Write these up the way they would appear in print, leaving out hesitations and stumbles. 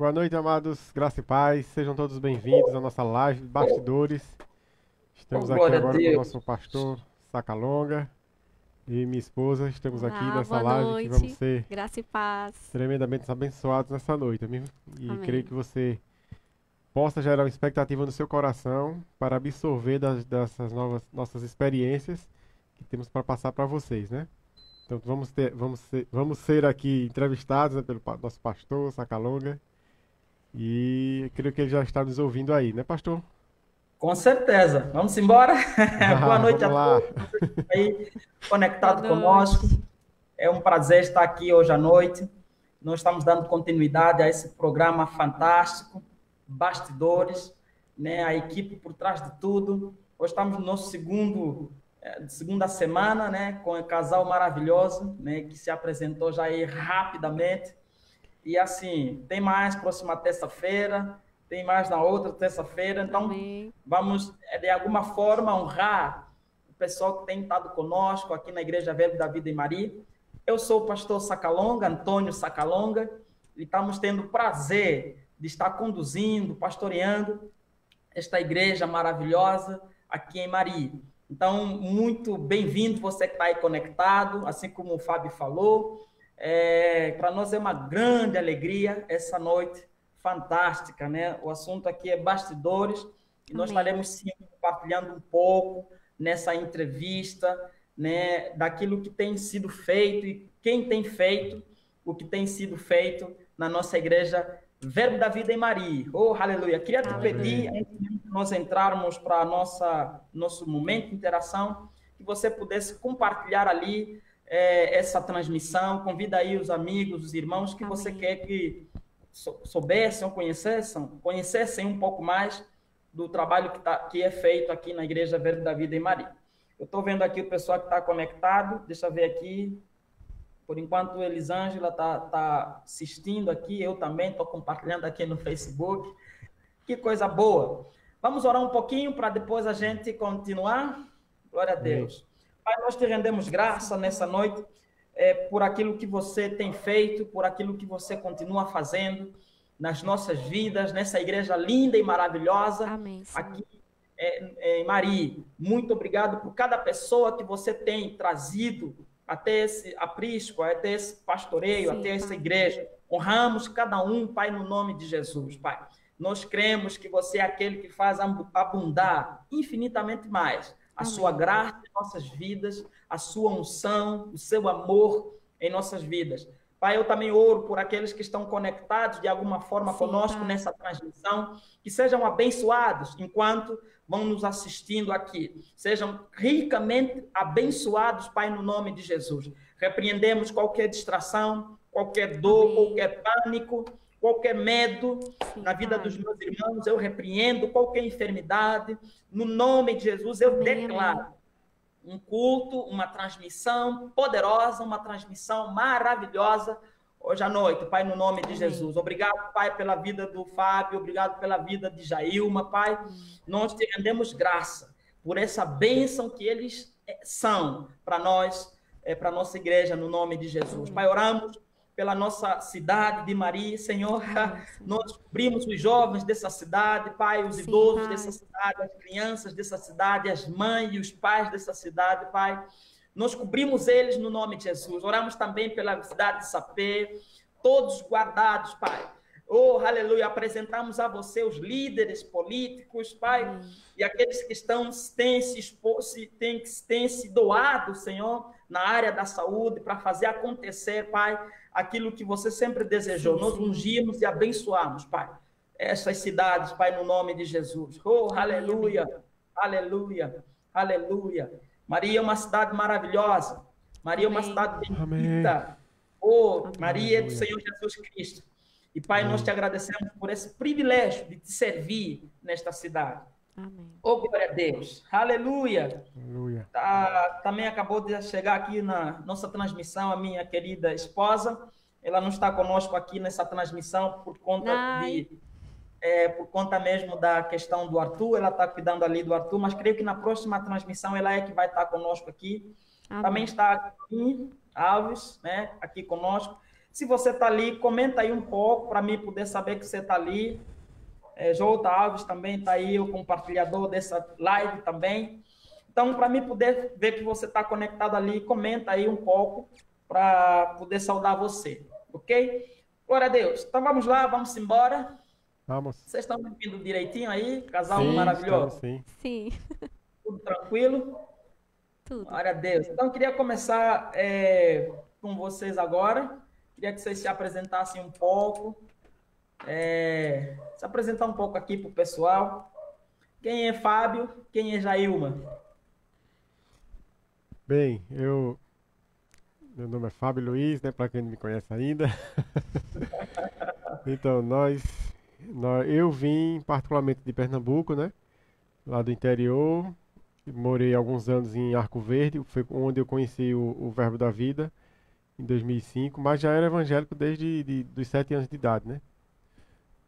Boa noite, amados. Graça e paz. Sejam todos bem-vindos à nossa live de bastidores. Oh, Estamos aqui glória a agora com o Deus. nosso pastor Sacalonga e minha esposa. Estamos aqui Olá, nessa boa live que vamos noite. ser Graça e paz. tremendamente abençoados nessa noite, amigo. E creio Amém. que você possa gerar uma expectativa no seu coração para absorver dessas nossas experiências que temos para passar para vocês, né? Então vamos ser aqui entrevistados, né, pelo nosso pastor Sacalonga. E creio que ele já está nos ouvindo aí, né, pastor? Com certeza. Vamos embora? Boa noite a Vamos lá. todos que estão aí Boa conectados conosco. noite. É um prazer estar aqui hoje à noite. Nós estamos dando continuidade a esse programa fantástico, Bastidores, né? A equipe por trás de tudo. Hoje estamos no nosso segunda semana, né? Com o casal maravilhoso, né? Que se apresentou já aí rapidamente. E assim, tem mais próxima terça-feira, tem mais na outra terça-feira. Então, Amém. vamos, de alguma forma, honrar o pessoal que tem estado conosco aqui na Igreja Verbo da Vida em Maria. Eu sou o pastor Sacalonga, Antônio Sacalonga, e estamos tendo o prazer de estar conduzindo, pastoreando esta igreja maravilhosa aqui em Maria. Então, muito bem-vindo você que está aí conectado, assim como o Fábio falou. Para nós é uma grande alegria essa noite fantástica, né? O assunto aqui é bastidores e nós Amém. estaremos sim compartilhando um pouco nessa entrevista, né, daquilo que tem sido feito e quem tem feito o que tem sido feito na nossa igreja Verbo da Vida em Maria. Oh, aleluia. Queria te pedir, Amém. antes de nós entrarmos para nosso momento de interação, que você pudesse compartilhar ali essa transmissão, convida aí os amigos, os irmãos que você Amém. quer que soubessem ou conhecessem um pouco mais do trabalho que é feito aqui na Igreja Verbo da Vida em Maria. Eu estou vendo aqui o pessoal que está conectado, deixa eu ver aqui. Por enquanto, Elisângela está assistindo aqui, eu também estou compartilhando aqui no Facebook. Que coisa boa. Vamos orar um pouquinho para depois a gente continuar? Glória a Amém. Deus. Pai, nós te rendemos graça nessa noite por aquilo que você tem feito, por aquilo que você continua fazendo nas nossas vidas, nessa igreja linda e maravilhosa Amém, Senhor. aqui em Maria. Muito obrigado por cada pessoa que você tem trazido até esse aprisco, até esse pastoreio, Sim, até essa Pai. igreja. Honramos cada um, Pai, no nome de Jesus, Pai. Nós cremos que você é aquele que faz abundar infinitamente mais a sua Amém. graça em nossas vidas, a sua unção, o seu amor em nossas vidas. Pai, eu também oro por aqueles que estão conectados de alguma forma Sim, conosco Pai. nessa transmissão, que sejam abençoados enquanto vão nos assistindo aqui. Sejam ricamente abençoados, Pai, no nome de Jesus. Repreendemos qualquer distração, qualquer dor, Amém. qualquer pânico, qualquer medo Sim, na vida Pai. dos meus irmãos. Eu repreendo qualquer enfermidade. No nome de Jesus, eu Amém, declaro amém. um culto, uma transmissão poderosa, uma transmissão maravilhosa hoje à noite, Pai, no nome de Amém. Jesus. Obrigado, Pai, pela vida do Fábio, obrigado pela vida de Jailma, Pai. Nós te rendemos graça por essa bênção que eles são para nós, para a nossa igreja, no nome de Jesus. Amém. Pai, oramos pela nossa cidade de Maria, Senhor. Amém, Senhor. Nós cobrimos os jovens dessa cidade, Pai, os Sim, idosos Pai. dessa cidade, as crianças dessa cidade, as mães e os pais dessa cidade, Pai. Nós cobrimos eles no nome de Jesus. Oramos também pela cidade de Sapé, todos guardados, Pai. Oh, aleluia, apresentamos a você os líderes políticos, Pai, Amém. e aqueles que têm se doado, Senhor, na área da saúde, para fazer acontecer, Pai, aquilo que você sempre desejou. Sim, Nós Senhor. ungimos e abençoamos, Pai, essas cidades, Pai, no nome de Jesus. Oh, Amém, aleluia, amém. aleluia, aleluia. Maria é uma cidade maravilhosa. Maria é uma Amém. cidade Amém. bendita. Oh, Amém. Maria é do Aleluia. Senhor Jesus Cristo. E, Pai, nós te Amém. agradecemos por esse privilégio de te servir nesta cidade. Amém. Oh, glória a Deus. Aleluia. Aleluia. Também acabou de chegar aqui na nossa transmissão a minha querida esposa. Ela não está conosco aqui nessa transmissão por conta Nai. por conta mesmo da questão do Arthur. Ela está cuidando ali do Arthur, mas creio que na próxima transmissão ela é que vai estar conosco aqui. Também Amém. está aqui Alves, né, aqui conosco. Se você está ali, comenta aí um pouco para mim poder saber que você está ali. Jota Alves também está aí, o compartilhador dessa live também. Então, para mim poder ver que você está conectado ali, comenta aí um pouco para poder saudar você, ok? Glória a Deus. Então vamos lá, vamos embora. Vamos. Vocês estão me ouvindo direitinho aí? Casal Sim, estamos maravilhoso. sim. Sim, Tudo tranquilo? tudo. Glória a Deus. Então, eu queria começar com vocês agora. Queria que vocês se apresentassem um pouco. Se apresentar um pouco aqui para o pessoal. Quem é Fábio? Quem é Jailma? Bem, meu nome é Fábio Luiz, né? Para quem não me conhece ainda. Então, eu vim particularmente de Pernambuco, né? Lá do interior. Morei alguns anos em Arco Verde, foi onde eu conheci o Verbo da Vida, em 2005, mas já era evangélico desde dos 7 anos de idade, né?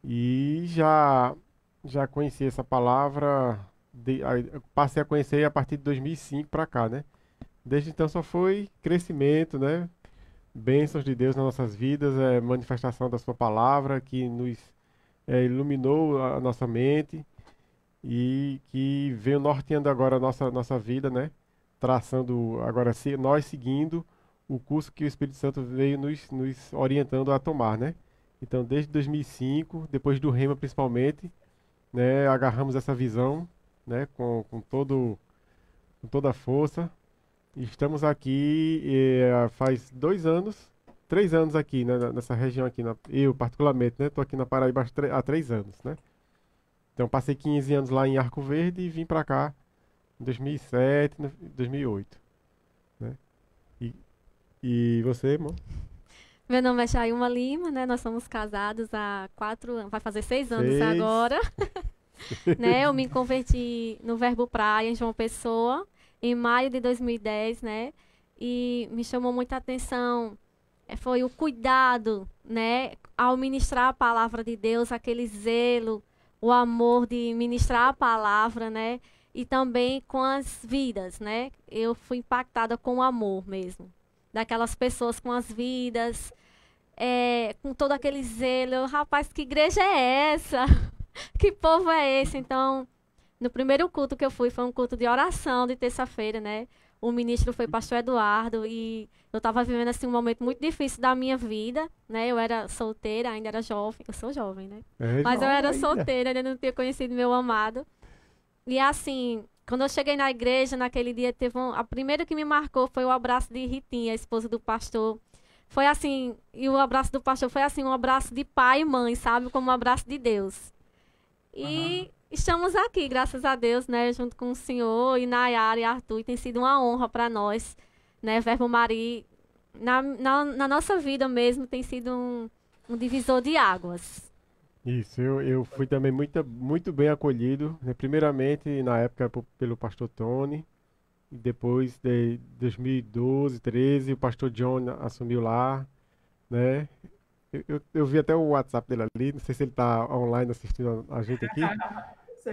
E já conheci essa palavra, eu passei a conhecer a partir de 2005 para cá, né? Desde então só foi crescimento, né? Bênçãos de Deus nas nossas vidas, manifestação da sua palavra que nos iluminou a nossa mente e que veio norteando agora a nossa vida, né? Traçando agora nós seguindo o curso que o Espírito Santo veio nos orientando a tomar, né? Então, desde 2005, depois do Rema principalmente, né? Agarramos essa visão, né? Com toda a força. E estamos aqui faz 2 anos, 3 anos aqui, né? Nessa região aqui, eu particularmente, né? Estou aqui na Paraíba há 3 anos, né? Então passei 15 anos lá em Arco Verde e vim para cá em 2007, 2008, né? E, e você, irmão? Meu nome é Jailma Lima, né? Nós somos casados há 4 anos, vai fazer 6 anos 6. agora. Né? Eu me converti no Verbo Praia, em João Pessoa, em maio de 2010, né? E me chamou muita atenção, foi o cuidado, né? Ao ministrar a palavra de Deus, aquele zelo, o amor de ministrar a palavra, né? E também com as vidas, né? Eu fui impactada com o amor mesmo. Daquelas pessoas com as vidas, com todo aquele zelo. Rapaz, que igreja é essa? Que povo é esse? Então, no primeiro culto que eu fui, foi um culto de oração de terça-feira, né? O ministro foi pastor Eduardo e eu estava vivendo assim um momento muito difícil da minha vida, né? Eu era solteira, ainda era jovem. Eu sou jovem, né? Mas eu era solteira, ainda não tinha conhecido meu amado. E assim, quando eu cheguei na igreja, naquele dia, a primeira que me marcou foi o abraço de Ritinha, a esposa do pastor. Foi assim, e o abraço do pastor foi assim, um abraço de pai e mãe, sabe? Como um abraço de Deus. E estamos aqui, graças a Deus, né? Junto com o senhor e Nayara e Arthur. E tem sido uma honra para nós, né? Verbo Mari, na nossa vida mesmo, tem sido um divisor de águas. Isso, eu fui também muito bem acolhido, né? Primeiramente, na época, pelo pastor Tony. E depois, de 2012, 13, o pastor John assumiu lá, né? Eu vi até o WhatsApp dele ali, não sei se ele está online assistindo a gente aqui,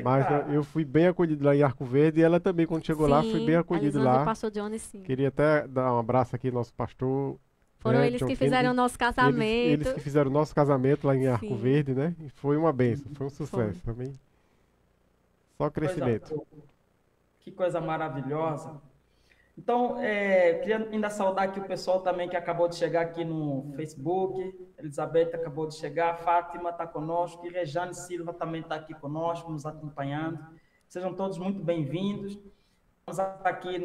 mas eu fui bem acolhido lá em Arco Verde e ela também, quando chegou lá, foi bem acolhido lá. O pastor Johnny, sim. Queria até dar um abraço aqui ao nosso pastor. Foram eles que fizeram o nosso casamento. Eles que fizeram o nosso casamento lá em Arco Verde, né? E foi uma bênção, foi um sucesso também. Só crescimento. Que coisa maravilhosa. Então, queria ainda saudar aqui o pessoal também que acabou de chegar aqui no Facebook. Elizabeth acabou de chegar, Fátima está conosco e Rejane Silva também está aqui conosco, nos acompanhando. Sejam todos muito bem-vindos. Estamos aqui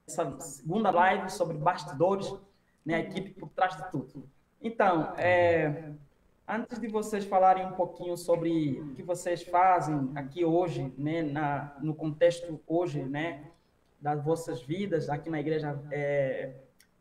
essa segunda live sobre bastidores, né, a equipe por trás de tudo. Então, antes de vocês falarem um pouquinho sobre o que vocês fazem aqui hoje, né, no contexto hoje, né, das vossas vidas aqui na Igreja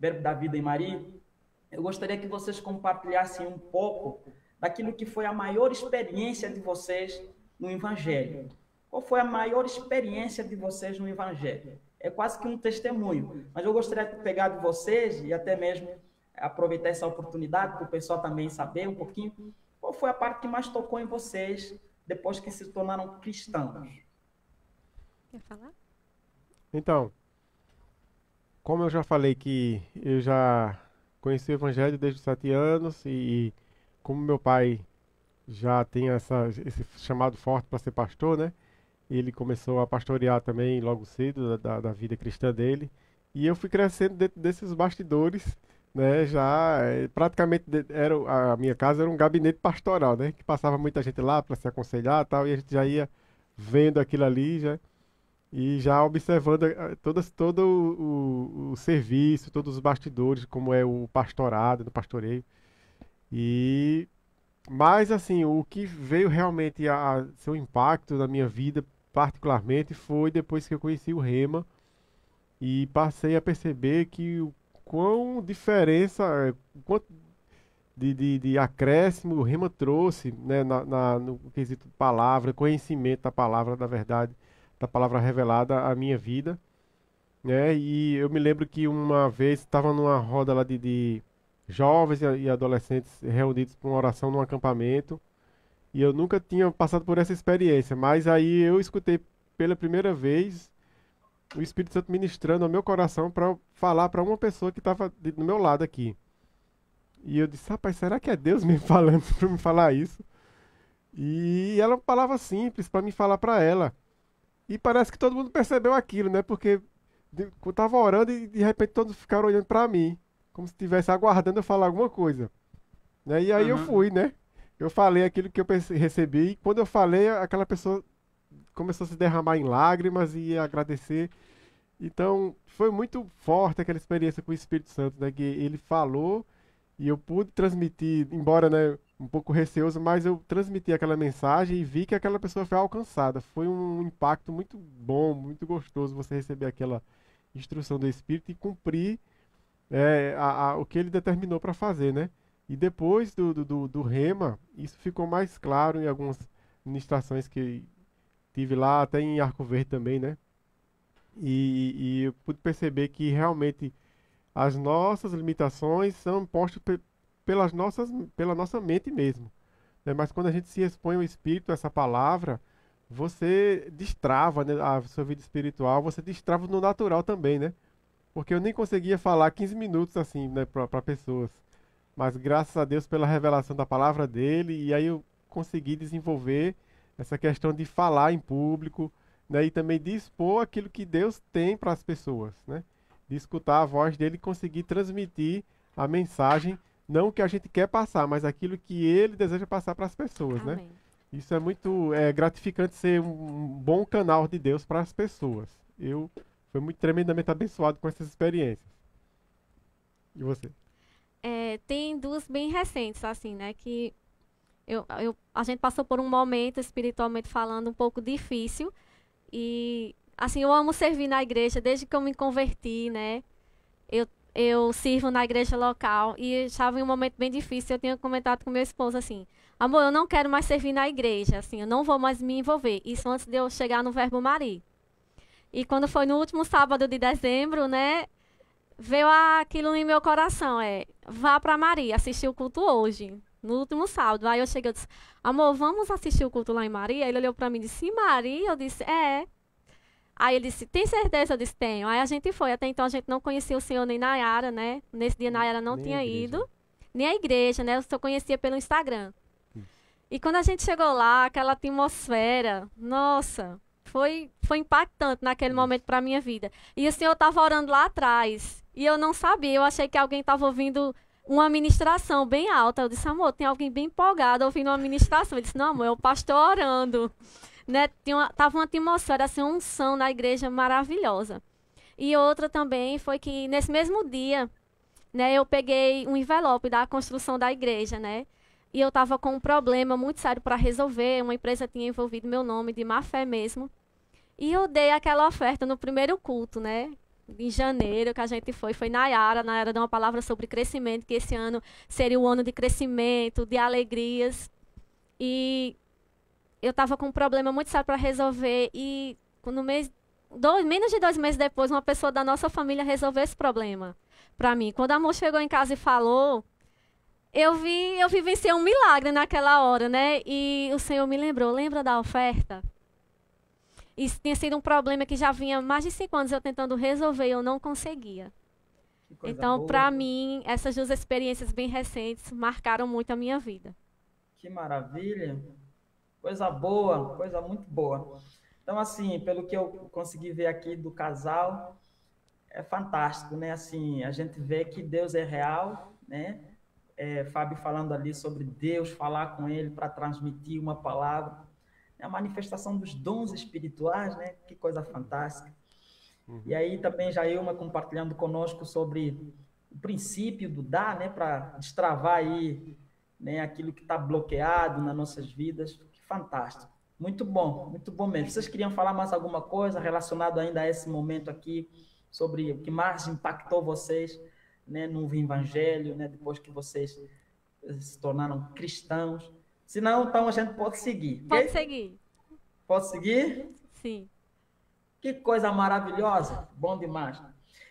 Verbo da Vida em Mari, eu gostaria que vocês compartilhassem um pouco daquilo que foi a maior experiência de vocês no Evangelho. Qual foi a maior experiência de vocês no Evangelho? É quase que um testemunho, mas eu gostaria de pegar de vocês e até mesmo aproveitar essa oportunidade para o pessoal também saber um pouquinho qual foi a parte que mais tocou em vocês depois que se tornaram cristãos. Quer falar? Então, como eu já falei que eu já conheci o Evangelho desde os 7 anos e como meu pai já tem esse chamado forte para ser pastor, né? Ele começou a pastorear também logo cedo da vida cristã dele. E eu fui crescendo dentro desses bastidores, né? Já praticamente a minha casa era um gabinete pastoral, né? Que passava muita gente lá para se aconselhar e tal, e a gente já ia vendo aquilo ali já, e já observando todo o serviço, todos os bastidores, como é o pastorado, do pastoreio. E mas assim, o que veio realmente a ser um impacto na minha vida, particularmente, foi depois que eu conheci o Rema e passei a perceber que o quão diferença, o quanto de acréscimo o Rema trouxe, né, no quesito palavra, conhecimento da palavra, da verdade, da palavra revelada à minha vida, né? E eu me lembro que uma vez estava numa roda lá de jovens e adolescentes reunidos para uma oração num acampamento. E eu nunca tinha passado por essa experiência, mas aí eu escutei pela primeira vez o Espírito Santo ministrando ao meu coração para falar para uma pessoa que estava do meu lado aqui. E eu disse, rapaz, será que é Deus me falando para me falar isso? E ela falava simples para me falar para ela. E parece que todo mundo percebeu aquilo, né? Porque eu tava orando e de repente todos ficaram olhando para mim, como se estivesse aguardando eu falar alguma coisa, né? E aí eu Uhum. fui, né? Eu falei aquilo que eu recebi, e quando eu falei, aquela pessoa começou a se derramar em lágrimas e a agradecer. Então, foi muito forte aquela experiência com o Espírito Santo, né? Que ele falou e eu pude transmitir, embora, né, um pouco receoso, mas eu transmiti aquela mensagem e vi que aquela pessoa foi alcançada. Foi um impacto muito bom, muito gostoso você receber aquela instrução do Espírito e cumprir o que ele determinou para fazer, né? E depois do Rema, isso ficou mais claro em algumas ministrações que tive lá, até em Arco Verde também, né? E eu pude perceber que realmente as nossas limitações são impostas pela nossa mente mesmo, né? Mas quando a gente se expõe ao Espírito, a essa palavra, você destrava, né, a sua vida espiritual, você destrava no natural também, né? Porque eu nem conseguia falar 15 minutos assim, né, para pessoas. Mas graças a Deus pela revelação da palavra dele, e aí eu consegui desenvolver essa questão de falar em público, né, e também de expor aquilo que Deus tem para as pessoas, né? De escutar a voz dele e conseguir transmitir a mensagem, não o que a gente quer passar, mas aquilo que ele deseja passar para as pessoas, né? Amém. Isso é muito gratificante ser um bom canal de Deus para as pessoas. Eu fui muito tremendamente abençoado com essas experiências. E você? Tem duas bem recentes, assim, né? Que a gente passou por um momento, espiritualmente falando, um pouco difícil. E, assim, eu amo servir na igreja desde que eu me converti, né? Eu sirvo na igreja local e estava em um momento bem difícil. Eu tinha comentado com meu esposo assim: amor, eu não quero mais servir na igreja, assim, eu não vou mais me envolver. Isso antes de eu chegar no Verbo Mari. E quando foi no último sábado de dezembro, né? Veio aquilo em meu coração: vá para Maria, assistir o culto hoje, no último sábado. Aí eu cheguei e disse: amor, vamos assistir o culto lá em Maria? Ele olhou para mim e disse: Maria? Eu disse: é. Aí ele disse: tem certeza? Eu disse: tenho. Aí a gente foi. Até então a gente não conhecia o senhor nem Nayara, né? Nesse dia Nayara não Nem a tinha igreja. ido, nem a igreja, né? Eu só conhecia pelo Instagram. Isso. E quando a gente chegou lá, aquela atmosfera, nossa, foi impactante naquele Isso. momento para minha vida. E o senhor estava orando lá atrás. E eu não sabia, eu achei que alguém estava ouvindo uma ministração bem alta. Eu disse: amor, tem alguém bem empolgado ouvindo uma ministração. Ele disse: não, amor, é o pastor orando. Né? Tava uma atmosfera, assim, uma unção na igreja maravilhosa. E outra também foi que nesse mesmo dia, né, eu peguei um envelope da construção da igreja, né? E eu estava com um problema muito sério para resolver. Uma empresa tinha envolvido meu nome de má fé mesmo. E eu dei aquela oferta no primeiro culto, né? Em janeiro, que a gente foi Nayara. Nayara deu uma palavra sobre crescimento, que esse ano seria o ano de crescimento, de alegrias. E eu estava com um problema muito sério para resolver. E no menos de 2 meses depois, uma pessoa da nossa família resolveu esse problema para mim. Quando a moça chegou em casa e falou, eu vivenciei um milagre naquela hora, né? E o Senhor me lembrou: lembra da oferta? Isso tinha sido um problema que já vinha mais de 5 anos eu tentando resolver e eu não conseguia. Que coisa Então, boa. para mim, essas duas experiências bem recentes marcaram muito a minha vida. Que maravilha. Coisa boa, coisa muito boa. Então, assim, pelo que eu consegui ver aqui do casal, é fantástico, né? Assim, a gente vê que Deus é real, né? Fábio falando ali sobre Deus, falar com ele para transmitir uma palavra. É a manifestação dos dons espirituais, né? Que coisa fantástica. E aí também Jailma compartilhando conosco sobre o princípio do dar, né? Para destravar aí, né? Aquilo que está bloqueado nas nossas vidas. Que fantástico. Muito bom mesmo. Vocês queriam falar mais alguma coisa relacionado ainda a esse momento aqui, sobre o que mais impactou vocês, né, no evangelho, né, depois que vocês se tornaram cristãos? Se não, então a gente pode seguir, Pode ok? seguir. Pode seguir? Sim. Que coisa maravilhosa, bom demais.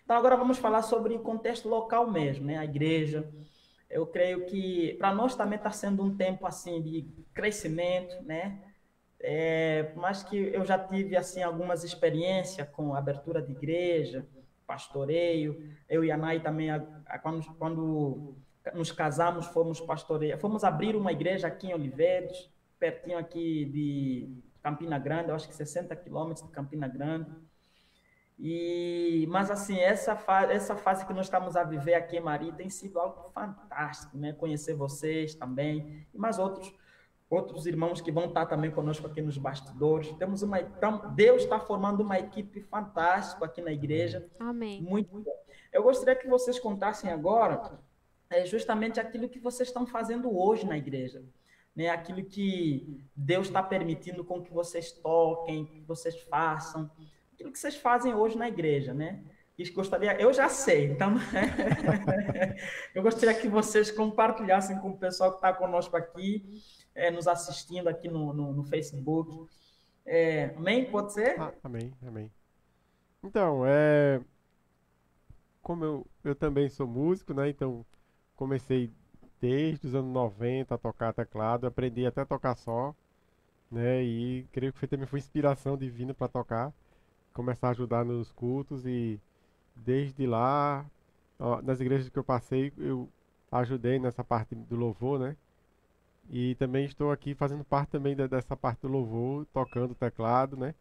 Então agora vamos falar sobre o contexto local mesmo, né, a igreja. Eu creio que para nós também está sendo um tempo assim de crescimento, né? Mas que eu já tive assim algumas experiências com abertura de igreja, pastoreio. Eu e a Nai também, quando nos casamos, fomos pastorear, fomos abrir uma igreja aqui em Oliveiros, pertinho aqui de Campina Grande, eu acho que 60 quilômetros de Campina Grande. Mas assim, essa fase que nós estamos a viver aqui em Mari tem sido algo fantástico, né? Conhecer vocês também, e mais outros irmãos que vão estar também conosco aqui nos bastidores. Então, Deus está formando uma equipe fantástica aqui na igreja. Amém. Muito bom. Eu gostaria que vocês contassem agora justamente aquilo que vocês estão fazendo hoje na igreja, né? Aquilo que Deus está permitindo com que vocês toquem, que vocês façam, aquilo que vocês fazem hoje na igreja, né? Eu já sei, então eu gostaria que vocês compartilhassem com o pessoal que está conosco aqui, nos assistindo aqui no Facebook. Amém? Pode ser? Amém, amém. Então, como eu também sou músico, né? Então, comecei desde os anos 90 a tocar teclado, aprendi até a tocar só, né? E creio que também foi inspiração divina para tocar, começar a ajudar nos cultos e desde lá, nas igrejas que eu passei, eu ajudei nessa parte do louvor, né? E também estou aqui fazendo parte também dessa parte do louvor, tocando teclado, né?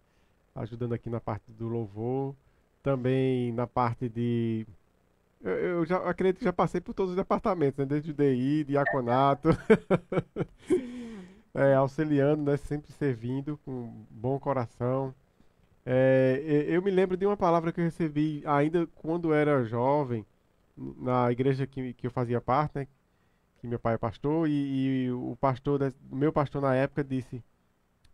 Ajudando aqui na parte do louvor, também na parte de... Eu já acredito que já passei por todos os departamentos, né? Desde o DI, diaconato, Sim. auxiliando, né? Sempre servindo com bom coração. Eu me lembro de uma palavra que eu recebi ainda quando era jovem, na igreja que eu fazia parte, né? Que meu pai é pastor, e o pastor, meu pastor na época disse,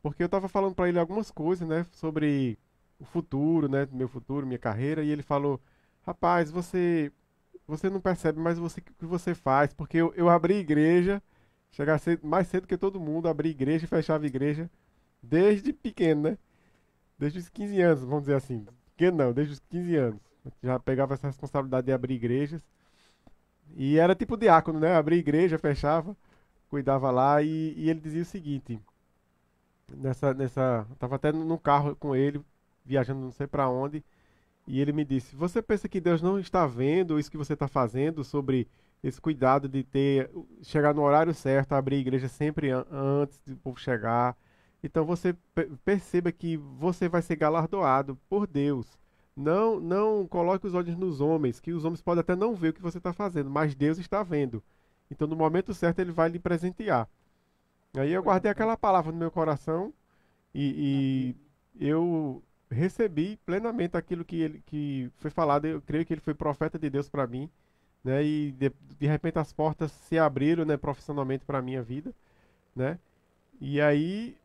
porque eu estava falando para ele algumas coisas, né? Sobre o futuro, né? Meu futuro, minha carreira, e ele falou, rapaz, você não percebe mais o que você faz, porque eu abri igreja, chegar mais cedo que todo mundo, abri igreja e fechava igreja, desde pequeno, né? Desde os 15 anos, vamos dizer assim. Pequeno não, desde os 15 anos. Já pegava essa responsabilidade de abrir igrejas. E era tipo diácono, né? Abria igreja, fechava, cuidava lá. E ele dizia o seguinte: eu tava até no carro com ele, viajando não sei para onde. E ele me disse: você pensa que Deus não está vendo isso que você está fazendo, sobre esse cuidado de chegar no horário certo, abrir a igreja sempre antes do povo chegar? Então você perceba que você vai ser galardoado por Deus. Não coloque os olhos nos homens, que os homens podem até não ver o que você está fazendo, mas Deus está vendo. Então no momento certo ele vai lhe presentear. Aí eu guardei aquela palavra no meu coração e eu recebi plenamente aquilo que foi falado. Eu creio que ele foi profeta de Deus para mim, né? E de repente as portas se abriram, né, profissionalmente para a minha vida, né? E aí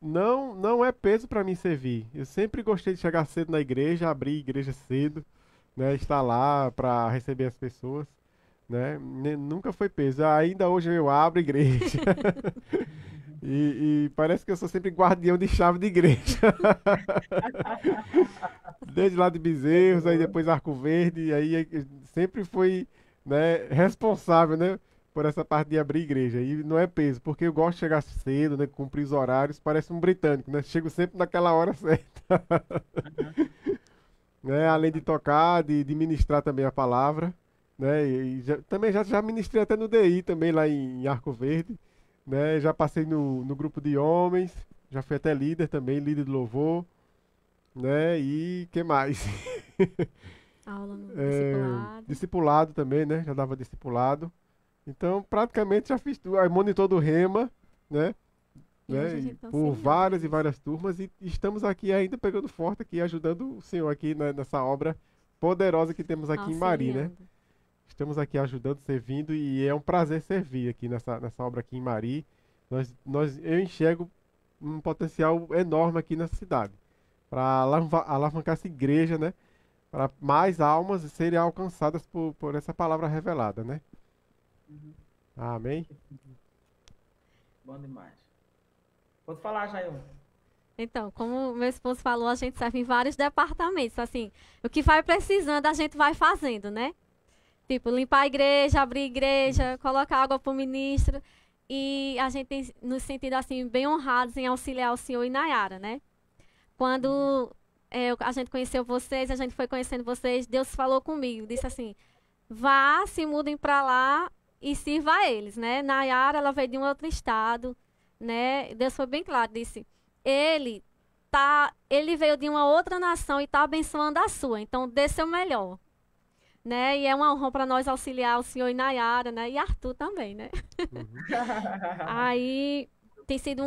não é peso para mim servir. Eu sempre gostei de chegar cedo na igreja, abrir igreja cedo, né? Estar lá para receber as pessoas, né? Nunca foi peso. Ainda hoje eu abro igreja. E parece que eu sou sempre guardião de chave de igreja. Desde lá de Bezerros, aí depois Arco Verde, aí sempre fui, né, responsável, né, por essa parte de abrir igreja. E não é peso, porque eu gosto de chegar cedo, né? Cumprir os horários, parece um britânico, né? Chego sempre naquela hora certa. Né? Além de tocar, de ministrar também a palavra, né? Também já ministrei até no DI, também lá em Arco Verde, né? Já passei no grupo de homens, já fui até líder também, líder de louvor, né? E que mais? Aula no É, discipulado. discipulado também, né? Já dava discipulado. Então, praticamente já fiz tudo. Aí, monitor do Rema, né? E hoje Né? a E gente tá por servindo várias e isso. várias turmas e estamos aqui ainda pegando forte aqui, ajudando o Senhor aqui nessa obra poderosa que temos aqui em Mari, né? Auxiliando. Estamos aqui ajudando, servindo e é um prazer servir aqui nessa obra aqui em Mari. Eu enxergo um potencial enorme aqui nessa cidade para alavancar essa igreja, né? Para mais almas serem alcançadas por essa palavra revelada, né? Uhum. Amém. Bom demais. Pode falar, Jair. Então, como meu esposo falou, a gente serve em vários departamentos. Assim, o que vai precisando, a gente vai fazendo, né? Tipo, limpar a igreja, abrir a igreja, colocar água para o ministro. E a gente tem nos sentido, assim, bem honrados em auxiliar o senhor e Nayara, né? Quando a gente conheceu vocês, a gente foi conhecendo vocês, Deus falou comigo, disse assim, vá, se mudem para lá e sirva a eles, né? Nayara, ela veio de um outro estado, né? Deus foi bem claro, disse, ele veio de uma outra nação e está abençoando a sua, então dê seu melhor, né? E é uma honra para nós auxiliar o senhor e Nayara, né? E Arthur também, né? Uhum. Aí tem sido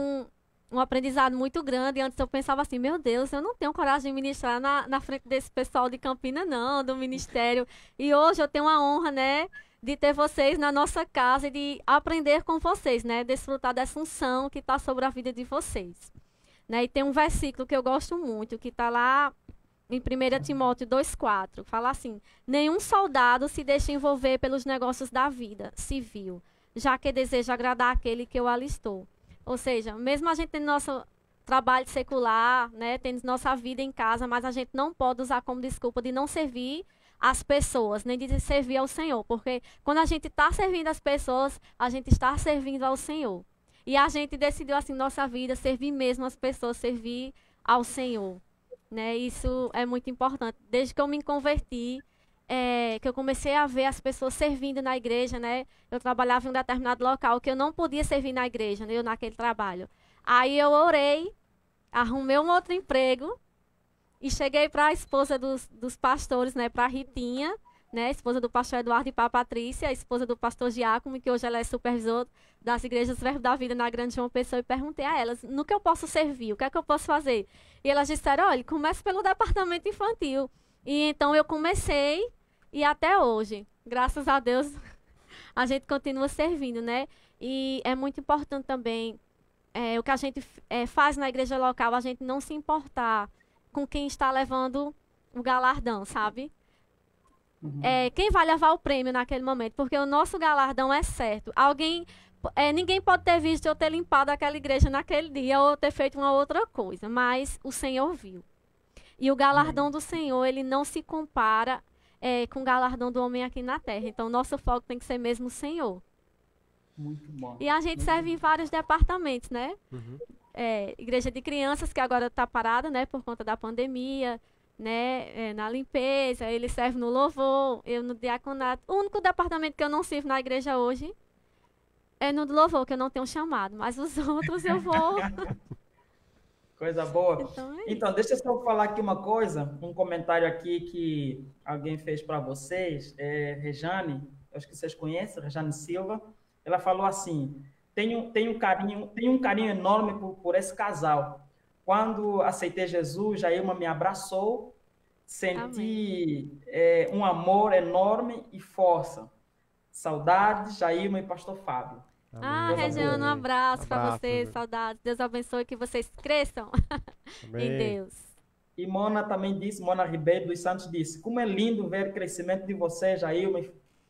um aprendizado muito grande. Antes eu pensava assim, meu Deus, eu não tenho coragem de ministrar na frente desse pessoal de Campina, não, do ministério. E hoje eu tenho a honra, né, de ter vocês na nossa casa e de aprender com vocês, né? Desfrutar dessa unção que está sobre a vida de vocês. Né? E tem um versículo que eu gosto muito, que está lá em 1 Timóteo 2,4. Fala assim, nenhum soldado se deixa envolver pelos negócios da vida civil, já que deseja agradar aquele que o alistou. Ou seja, mesmo a gente tendo nosso trabalho secular, né, tendo nossa vida em casa, mas a gente não pode usar como desculpa de não servir as pessoas, nem de servir ao Senhor. Porque quando a gente está servindo as pessoas, a gente está servindo ao Senhor. E a gente decidiu, assim, nossa vida, servir mesmo as pessoas, servir ao Senhor. Né? Isso é muito importante. Desde que eu me converti, que eu comecei a ver as pessoas servindo na igreja, né? Eu trabalhava em um determinado local que eu não podia servir na igreja, né? Eu naquele trabalho. Aí eu orei, arrumei um outro emprego e cheguei para a esposa dos pastores, né? Para a Ritinha, né? Esposa do pastor Eduardo e para a Patrícia, a esposa do pastor Giacomo, que hoje ela é supervisor das igrejas Verbo da Vida na Grande João Pessoa, e perguntei a elas, no que eu posso servir, o que é que eu posso fazer? E elas disseram, olha, comece pelo departamento infantil. E então eu comecei e até hoje, graças a Deus, a gente continua servindo, né? E é muito importante também o que a gente faz na igreja local, a gente não se importar com quem está levando o galardão, sabe? Uhum. Quem vai levar o prêmio naquele momento, porque o nosso galardão é certo. Ninguém pode ter visto eu ter limpado aquela igreja naquele dia ou ter feito uma outra coisa, mas o Senhor viu. E o galardão do Senhor, ele não se compara com o galardão do homem aqui na terra. Então, nosso foco tem que ser mesmo o Senhor. Muito bom. E a gente serve em vários departamentos, né? Uhum. Igreja de crianças, que agora está parada, né? Por conta da pandemia, né? Na limpeza, ele serve no louvor, eu no diaconato. O único departamento que eu não sirvo na igreja hoje é no do louvor, que eu não tenho chamado. Mas os outros eu vou. Coisa boa. Então, Deixa eu só falar aqui uma coisa, um comentário aqui que alguém fez para vocês, Rejane, acho que vocês conhecem, Rejane Silva, ela falou assim, tem um carinho enorme por esse casal. Quando aceitei Jesus, a Ilma me abraçou, senti um amor enorme e força. Saudades, Jailma e Pastor Fábio. Regiane, um abraço para vocês, Regiane. saudades. Deus abençoe, que vocês cresçam em Deus. E Mona também disse, Mona Ribeiro dos Santos disse, como é lindo ver o crescimento de vocês, Jailma,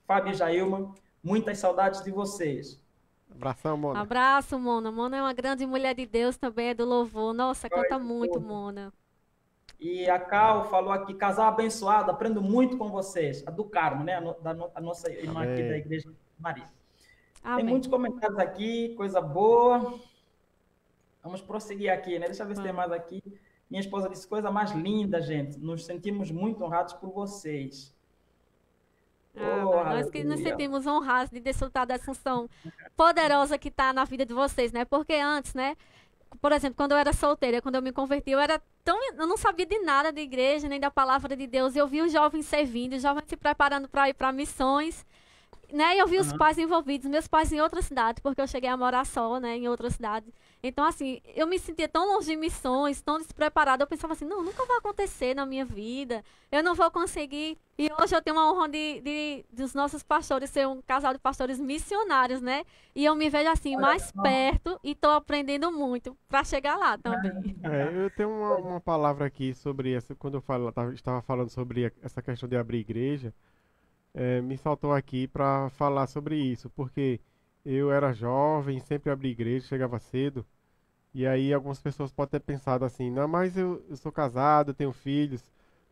Fábio e Jailma, muitas saudades de vocês. Abração, Mona. Abraço, Mona. Mona é uma grande mulher de Deus também, é do louvor. Nossa, canta muito, Mona. E a Cal falou aqui, casal abençoado, aprendo muito com vocês. A do Carmo, né? A nossa irmã aqui da Igreja de Maria. Tem Amém. muitos comentários aqui, coisa boa. Vamos prosseguir aqui, né? Deixa eu ver se tem mais aqui. Minha esposa disse, coisa mais linda, gente. Nos sentimos muito honrados por vocês. Oh, Nós que nos aleluia. sentimos honrados de desfrutar dessa função poderosa que está na vida de vocês, né? Porque antes, né? Por exemplo, quando eu era solteira, quando eu me converti, eu não sabia de nada de igreja, nem da palavra de Deus. Eu vi os jovens servindo, os jovens se preparando para ir para missões, né? E eu vi os Aham. pais envolvidos, meus pais em outra cidade, porque eu cheguei a morar só, né, em outra cidade. Então, assim, eu me sentia tão longe de missões, tão despreparada. Eu pensava assim, não, nunca vai acontecer na minha vida. Eu não vou conseguir. E hoje eu tenho uma honra dos nossos pastores ser um casal de pastores missionários, né? E eu me vejo assim, Olha mais só. perto e estou aprendendo muito para chegar lá também. Eu tenho uma palavra aqui sobre essa, quando estava falando sobre essa questão de abrir igreja, me saltou aqui para falar sobre isso, porque eu era jovem, sempre abri igreja, chegava cedo, e aí algumas pessoas podem ter pensado assim, não, mas eu sou casado, tenho filhos,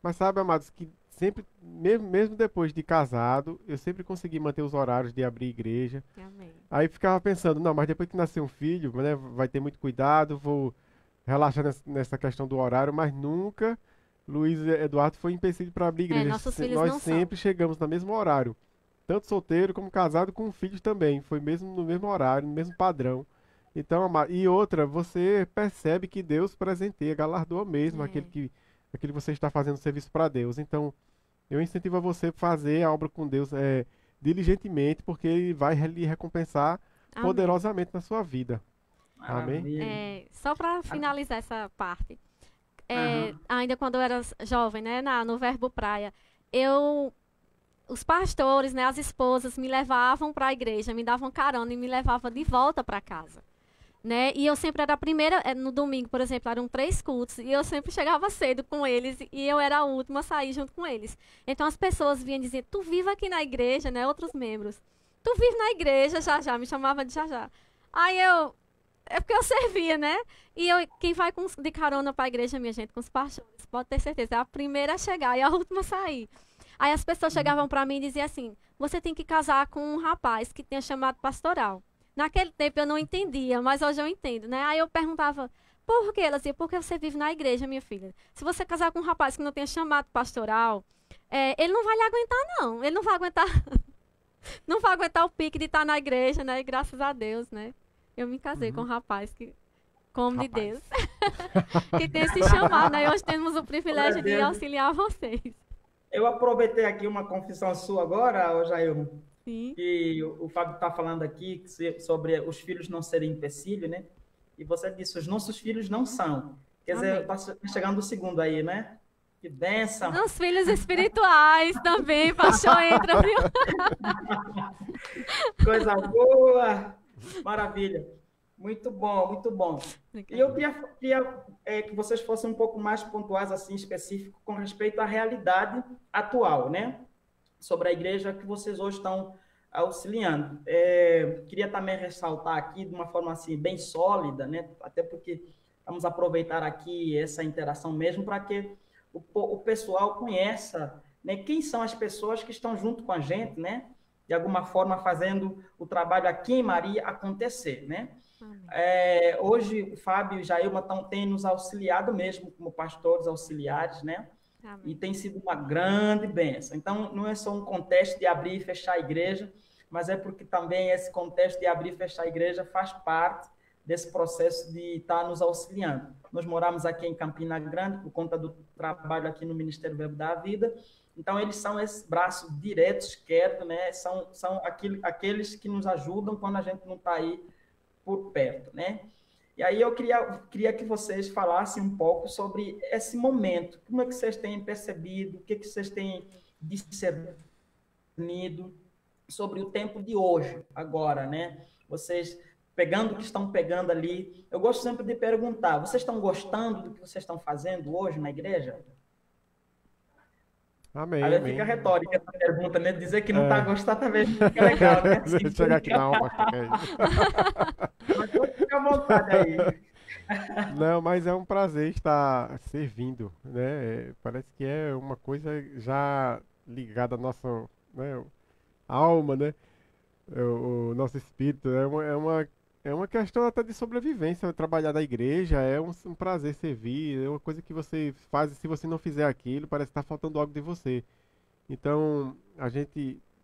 mas sabe, amados, que sempre, mesmo depois de casado, eu sempre consegui manter os horários de abrir igreja. Amém. Aí ficava pensando, não, mas depois que nascer um filho, né, vai ter muito cuidado, vou relaxar nessa questão do horário, mas nunca Luiz Eduardo foi empecilho para abrir igreja. Nossos filhos Nós não são. sempre chegamos no mesmo horário, tanto solteiro como casado com filhos também, foi mesmo no mesmo horário, no mesmo padrão. Então, e outra, você percebe que Deus presenteia, galardoa mesmo É, aquele que você está fazendo serviço para Deus. Então, eu incentivo a você fazer a obra com Deus diligentemente, porque Ele vai lhe recompensar amém. poderosamente na sua vida. Amém? Maravilha. Só para finalizar essa parte. Aham. Ainda quando eu era jovem, né, no Verbo Praia, eu, os pastores, né, as esposas me levavam para a igreja, me davam carona e me levavam de volta para casa, né? E eu sempre era a primeira, no domingo, por exemplo, eram 3 cultos e eu sempre chegava cedo com eles e eu era a última a sair junto com eles. Então as pessoas vinham dizer: "Tu vive aqui na igreja", né, outros membros. "Tu vive na igreja, já já", me chamava de já já. Aí eu é porque eu servia, né? E quem vai de carona para a igreja, minha gente, com os pastores, pode ter certeza, é a primeira a chegar e a última a sair. Aí as pessoas chegavam para mim e diziam assim: "Você tem que casar com um rapaz que tenha chamado pastoral". Naquele tempo eu não entendia, mas hoje eu entendo, né? Aí eu perguntava: "Por quê?" Ela dizia: "Porque você vive na igreja, minha filha. Se você casar com um rapaz que não tenha chamado pastoral, ele não vai lhe aguentar, não. Ele não vai aguentar, não vai aguentar o pique de estar na igreja, né? E graças a Deus, né? Eu me casei com um Uhum. rapaz como de Rapaz. Deus, que tem esse chamado, né? E hoje temos o Glória a privilégio de Deus. auxiliar vocês. Eu aproveitei aqui uma confissão sua agora, ô Jair, Sim, que o Fábio está falando aqui sobre os filhos não serem empecilho, né? E você disse, os nossos filhos não são. Quer dizer, amém. está chegando o segundo aí, né? Que benção. Nos filhos espirituais também, pastor, entra, viu? Coisa boa. Maravilha. Muito bom, muito bom. E eu queria que vocês fossem um pouco mais pontuais, assim, específico, com respeito à realidade atual, né? Sobre a igreja que vocês hoje estão auxiliando. Queria também ressaltar aqui de uma forma assim bem sólida, né? Até porque vamos aproveitar aqui essa interação mesmo para que o pessoal conheça, né, quem são as pessoas que estão junto com a gente, né? De alguma forma fazendo o trabalho aqui em Maria acontecer, né? Amém. Hoje o Fábio e Jailma têm nos auxiliado mesmo como pastores auxiliares, né? E Amém. tem sido uma grande bênção. Então, não é só um contexto de abrir e fechar a igreja, mas é porque também esse contexto de abrir e fechar a igreja faz parte desse processo de estar nos auxiliando. Nós moramos aqui em Campina Grande por conta do trabalho aqui no Ministério Verbo da Vida, então eles são esse braço direto, esquerdo, né? São aqueles que nos ajudam quando a gente não está aí por perto, né? E aí eu queria que vocês falassem um pouco sobre esse momento. Como é que vocês têm percebido? O que vocês têm discernido sobre o tempo de hoje, agora, né? Vocês pegando o que estão pegando ali. Eu gosto sempre de perguntar: vocês estão gostando do que vocês estão fazendo hoje na igreja? Amém, Aí fica amém. retórica essa pergunta, né? Dizer que não está É. gostando talvez não fica legal, né? Deixa eu Assim, chegar aqui, não, pastor, que é isso? mas pode ficar à vontade aí. Não, mas é um prazer estar servindo, né? Parece que é uma coisa já ligada à nossa, né, alma, né? o nosso espírito. É uma questão até de sobrevivência. Trabalhar na igreja é um prazer servir, é uma coisa que você faz e se você não fizer aquilo, parece que está faltando algo de você. Então,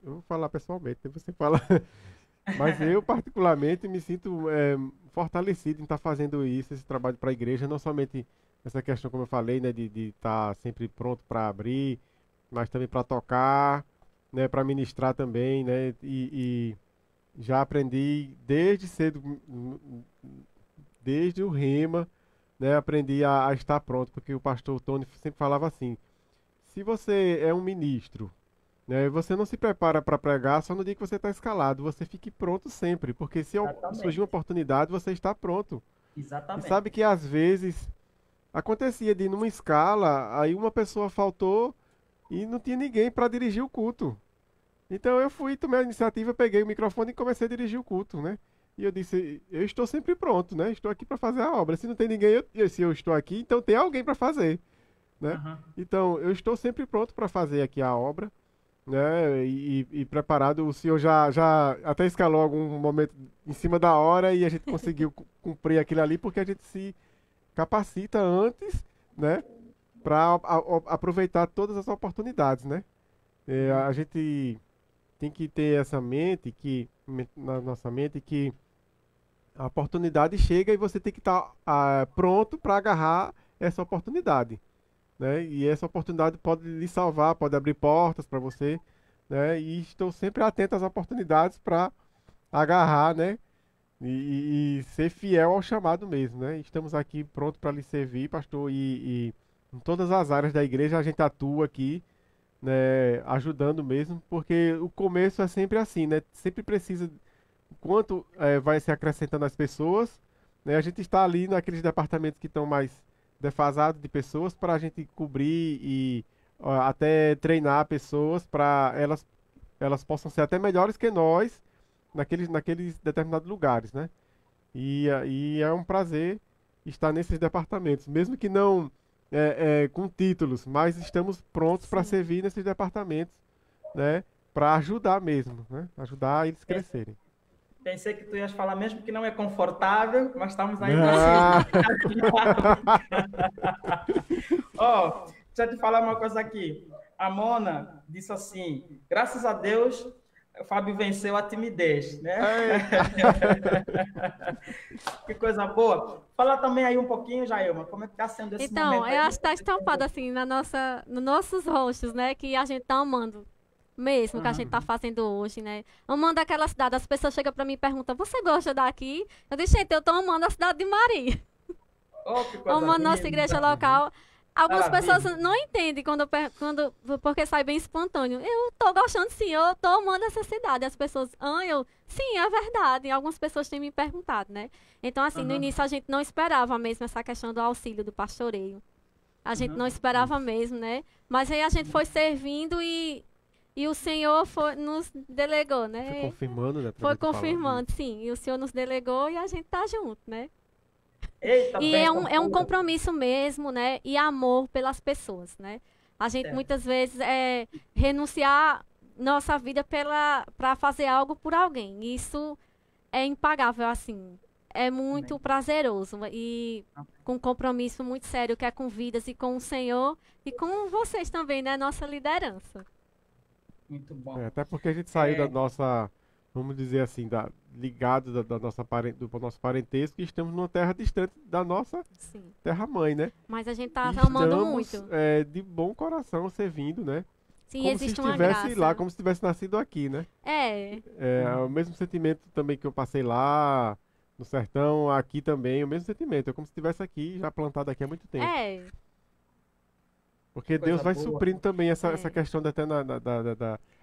eu vou falar pessoalmente, depois você fala. Mas eu, particularmente, me sinto fortalecido em estar fazendo isso, esse trabalho para a igreja, não somente essa questão, como eu falei, né, de estar sempre pronto para abrir, mas também para tocar, né, para ministrar também, né, e já aprendi desde cedo, desde o rema, né, aprendi a estar pronto, porque o pastor Tony sempre falava assim: se você é um ministro, né, você não se prepara para pregar só no dia que você está escalado, você fique pronto sempre, porque se surgir uma Exatamente. oportunidade, você está pronto. E sabe Exatamente. que às vezes acontecia de ir numa escala, aí uma pessoa faltou e não tinha ninguém para dirigir o culto. Então eu fui, tomei a iniciativa, peguei o microfone e comecei a dirigir o culto, né? E eu disse, eu estou sempre pronto, né? Estou aqui para fazer a obra. Se não tem ninguém, se eu estou aqui, então tem alguém para fazer, né? Aham. Então eu estou sempre pronto para fazer aqui a obra, né? E preparado. O senhor já até escalou algum momento em cima da hora e a gente conseguiu cumprir aquilo ali porque a gente se capacita antes, né? Para aproveitar todas as oportunidades, né? A gente tem que ter essa mente na nossa mente que a oportunidade chega e você tem que estar pronto para agarrar essa oportunidade, né? E essa oportunidade pode lhe salvar, pode abrir portas para você, né? E estou sempre atento às oportunidades para agarrar, né? E ser fiel ao chamado mesmo, né? Estamos aqui pronto para lhe servir, pastor, e em todas as áreas da igreja a gente atua aqui, né, ajudando mesmo, porque o começo é sempre assim, né? Sempre precisa, enquanto vai se acrescentando as pessoas, né? A gente está ali naqueles departamentos que estão mais defasados de pessoas para a gente cobrir e até treinar pessoas para elas possam ser até melhores que nós naqueles determinados lugares, né? E é um prazer estar nesses departamentos, mesmo que não com títulos, mas estamos prontos para Sim. servir nesses departamentos, né? Para ajudar mesmo, né? Ajudar eles crescerem. Pensei que tu ias falar mesmo que não é confortável, mas estamos ainda assim. Ah, Ó, deixa eu te falar uma coisa aqui. A Mona disse assim: graças a Deus, o Fábio venceu a timidez, né? eita. Que coisa boa. Fala também aí um pouquinho, Jailma, como é que está sendo esse Então, momento eu aí? acho que tá estampado assim nos nossos rostos, né? Que a gente tá amando mesmo, que a gente Aham. tá fazendo hoje, né? Amando aquela cidade. As pessoas chegam pra mim e perguntam: você gosta daqui? Eu disse: gente, eu tô amando a cidade de Maria. Oh, que coisa Amando nossa igreja linda. local. Algumas pessoas Maravilha. não entendem porque sai bem espontâneo. Eu tô gostando sim, eu tô amando essa cidade. As pessoas, sim, é verdade. Algumas pessoas têm me perguntado, né? Então, assim, no Aham, início a gente não esperava mesmo essa questão do auxílio do pastoreio. A gente não aham. esperava Isso. mesmo, né? Mas aí a gente foi servindo e o Senhor nos delegou, Foi né? confirmando, né, Foi através de palavras. confirmando, sim. E o Senhor nos delegou e a gente tá junto, né? Eita, E é bênção um boa. compromisso mesmo, né? E amor pelas pessoas, né? A gente Certo. muitas vezes renunciar nossa vida para fazer algo por alguém. Isso é impagável, assim. É muito Amém. prazeroso e com um compromisso muito sério, que é com vidas e com o Senhor e com vocês também, né? Nossa liderança. Muito bom. Até porque a gente saiu da É, nossa, vamos dizer assim, ligado da nossa do nosso parentesco e estamos numa terra distante da nossa Sim. terra-mãe, né? Mas a gente tá E amando estamos muito. de bom coração servindo, né? Sim, Como se existe uma estivesse lá, graça. como se tivesse nascido aqui, né? É, É o mesmo sentimento também que eu passei lá no sertão, aqui também, o mesmo sentimento. É como se estivesse aqui, já plantado aqui há muito tempo. é, que Porque Deus coisa vai boa. suprindo também essa é. questão até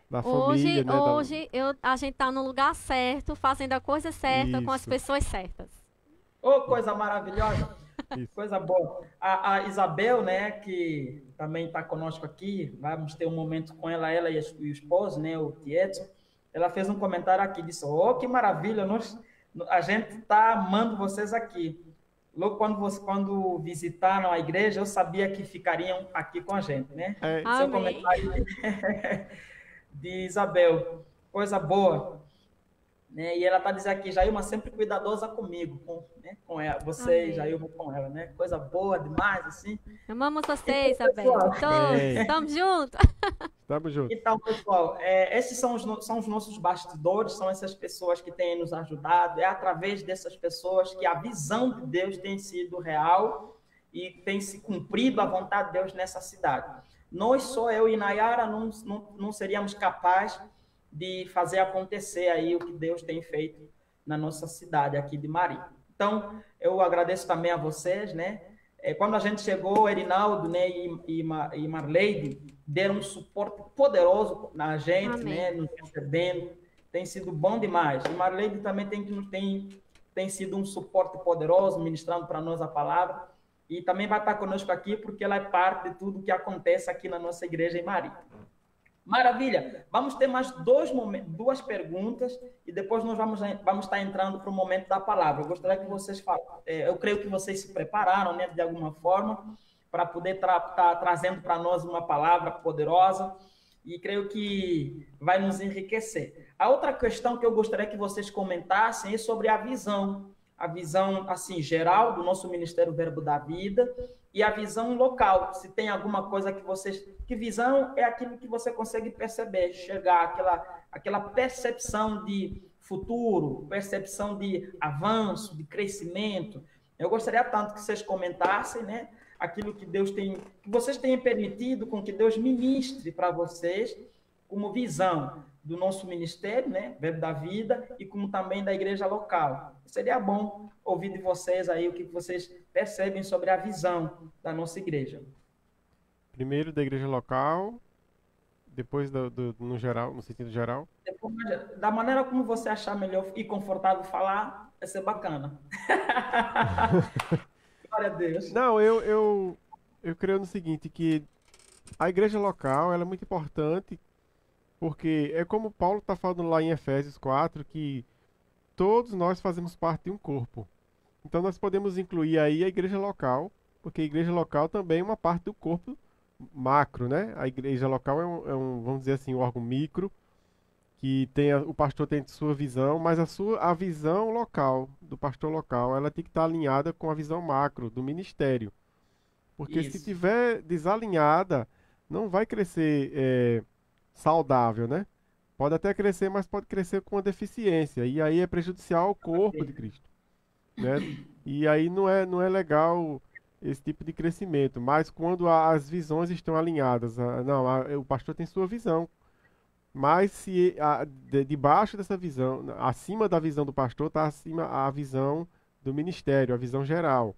da Hoje, família, né? hoje a gente tá no lugar certo, fazendo a coisa certa, com as Isso, pessoas certas. Oh, coisa maravilhosa. isso. Coisa boa. A Isabel, né, que também está conosco aqui, vamos ter um momento com ela e o esposo, né, o Tieto. Ela fez um comentário aqui, disse: oh, que maravilha, a gente está amando vocês aqui. Logo quando visitaram a igreja, eu sabia que ficariam aqui com a gente, né? É, Seu Amém. comentário de Isabel, coisa boa. né? E ela está dizendo aqui, Jailma sempre cuidadosa comigo, né? Com ela, você e Amém. Jailma com ela, né? Coisa boa demais, assim. Amamos Então, vocês, Isabel. pessoal, Todos. Amém. Estamos juntos. Estamos juntos. então, pessoal, esses são são os nossos bastidores, são essas pessoas que têm nos ajudado, é através dessas pessoas que a visão de Deus tem sido real e tem se cumprido a vontade de Deus nessa cidade. Nós, só eu e Nayara, não seríamos capazes de fazer acontecer aí o que Deus tem feito na nossa cidade aqui de Mari. Então, eu agradeço também a vocês, né? Quando a gente chegou, Erinaldo, né, e Marleide deram um suporte poderoso na gente, Amém. né, nos recebendo. Tem sido bom demais. E Marleide também tem sido um suporte poderoso, ministrando para nós a palavra. E também vai estar conosco aqui, porque ela é parte de tudo que acontece aqui na nossa igreja em Mari. Maravilha! Vamos ter mais duas perguntas e depois nós vamos estar entrando para o momento da palavra. Eu gostaria que vocês falem. Eu creio que vocês se prepararam, né, de alguma forma, para poder estar trazendo para nós uma palavra poderosa e creio que vai nos enriquecer. A outra questão que eu gostaria que vocês comentassem é sobre a visão assim geral do nosso Ministério Verbo da Vida e a visão local. Se tem alguma coisa que vocês... Que visão é aquilo que você consegue perceber, chegar, aquela percepção de futuro, percepção de avanço, de crescimento. Eu gostaria tanto que vocês comentassem, né, aquilo que Deus tem, que vocês tenham permitido com que Deus ministre para vocês como visão do nosso ministério, né, Verbo da Vida, e como também da igreja local. Seria bom ouvir de vocês aí o que vocês percebem sobre a visão da nossa igreja. Primeiro da igreja local, depois no geral, no sentido geral. Depois, da maneira como você achar melhor e confortável falar, vai ser bacana. Glória a Deus. Não, eu creio no seguinte, que a igreja local ela é muito importante, porque é como Paulo está falando lá em Efésios 4, que todos nós fazemos parte de um corpo. Então nós podemos incluir aí a igreja local, porque a igreja local também é uma parte do corpo macro, né? A igreja local vamos dizer assim, um órgão micro, que o pastor tem sua visão, mas a visão local, do pastor local, ela tem que estar alinhada com a visão macro do ministério. Porque se Isso. tiver desalinhada, não vai crescer saudável, né? Pode até crescer, mas pode crescer com uma deficiência. E aí é prejudicial ao corpo de Cristo, né? E aí não é legal esse tipo de crescimento. Mas quando as visões estão alinhadas, o pastor tem sua visão. Mas se debaixo dessa visão, acima da visão do pastor, está acima a visão do ministério, a visão geral.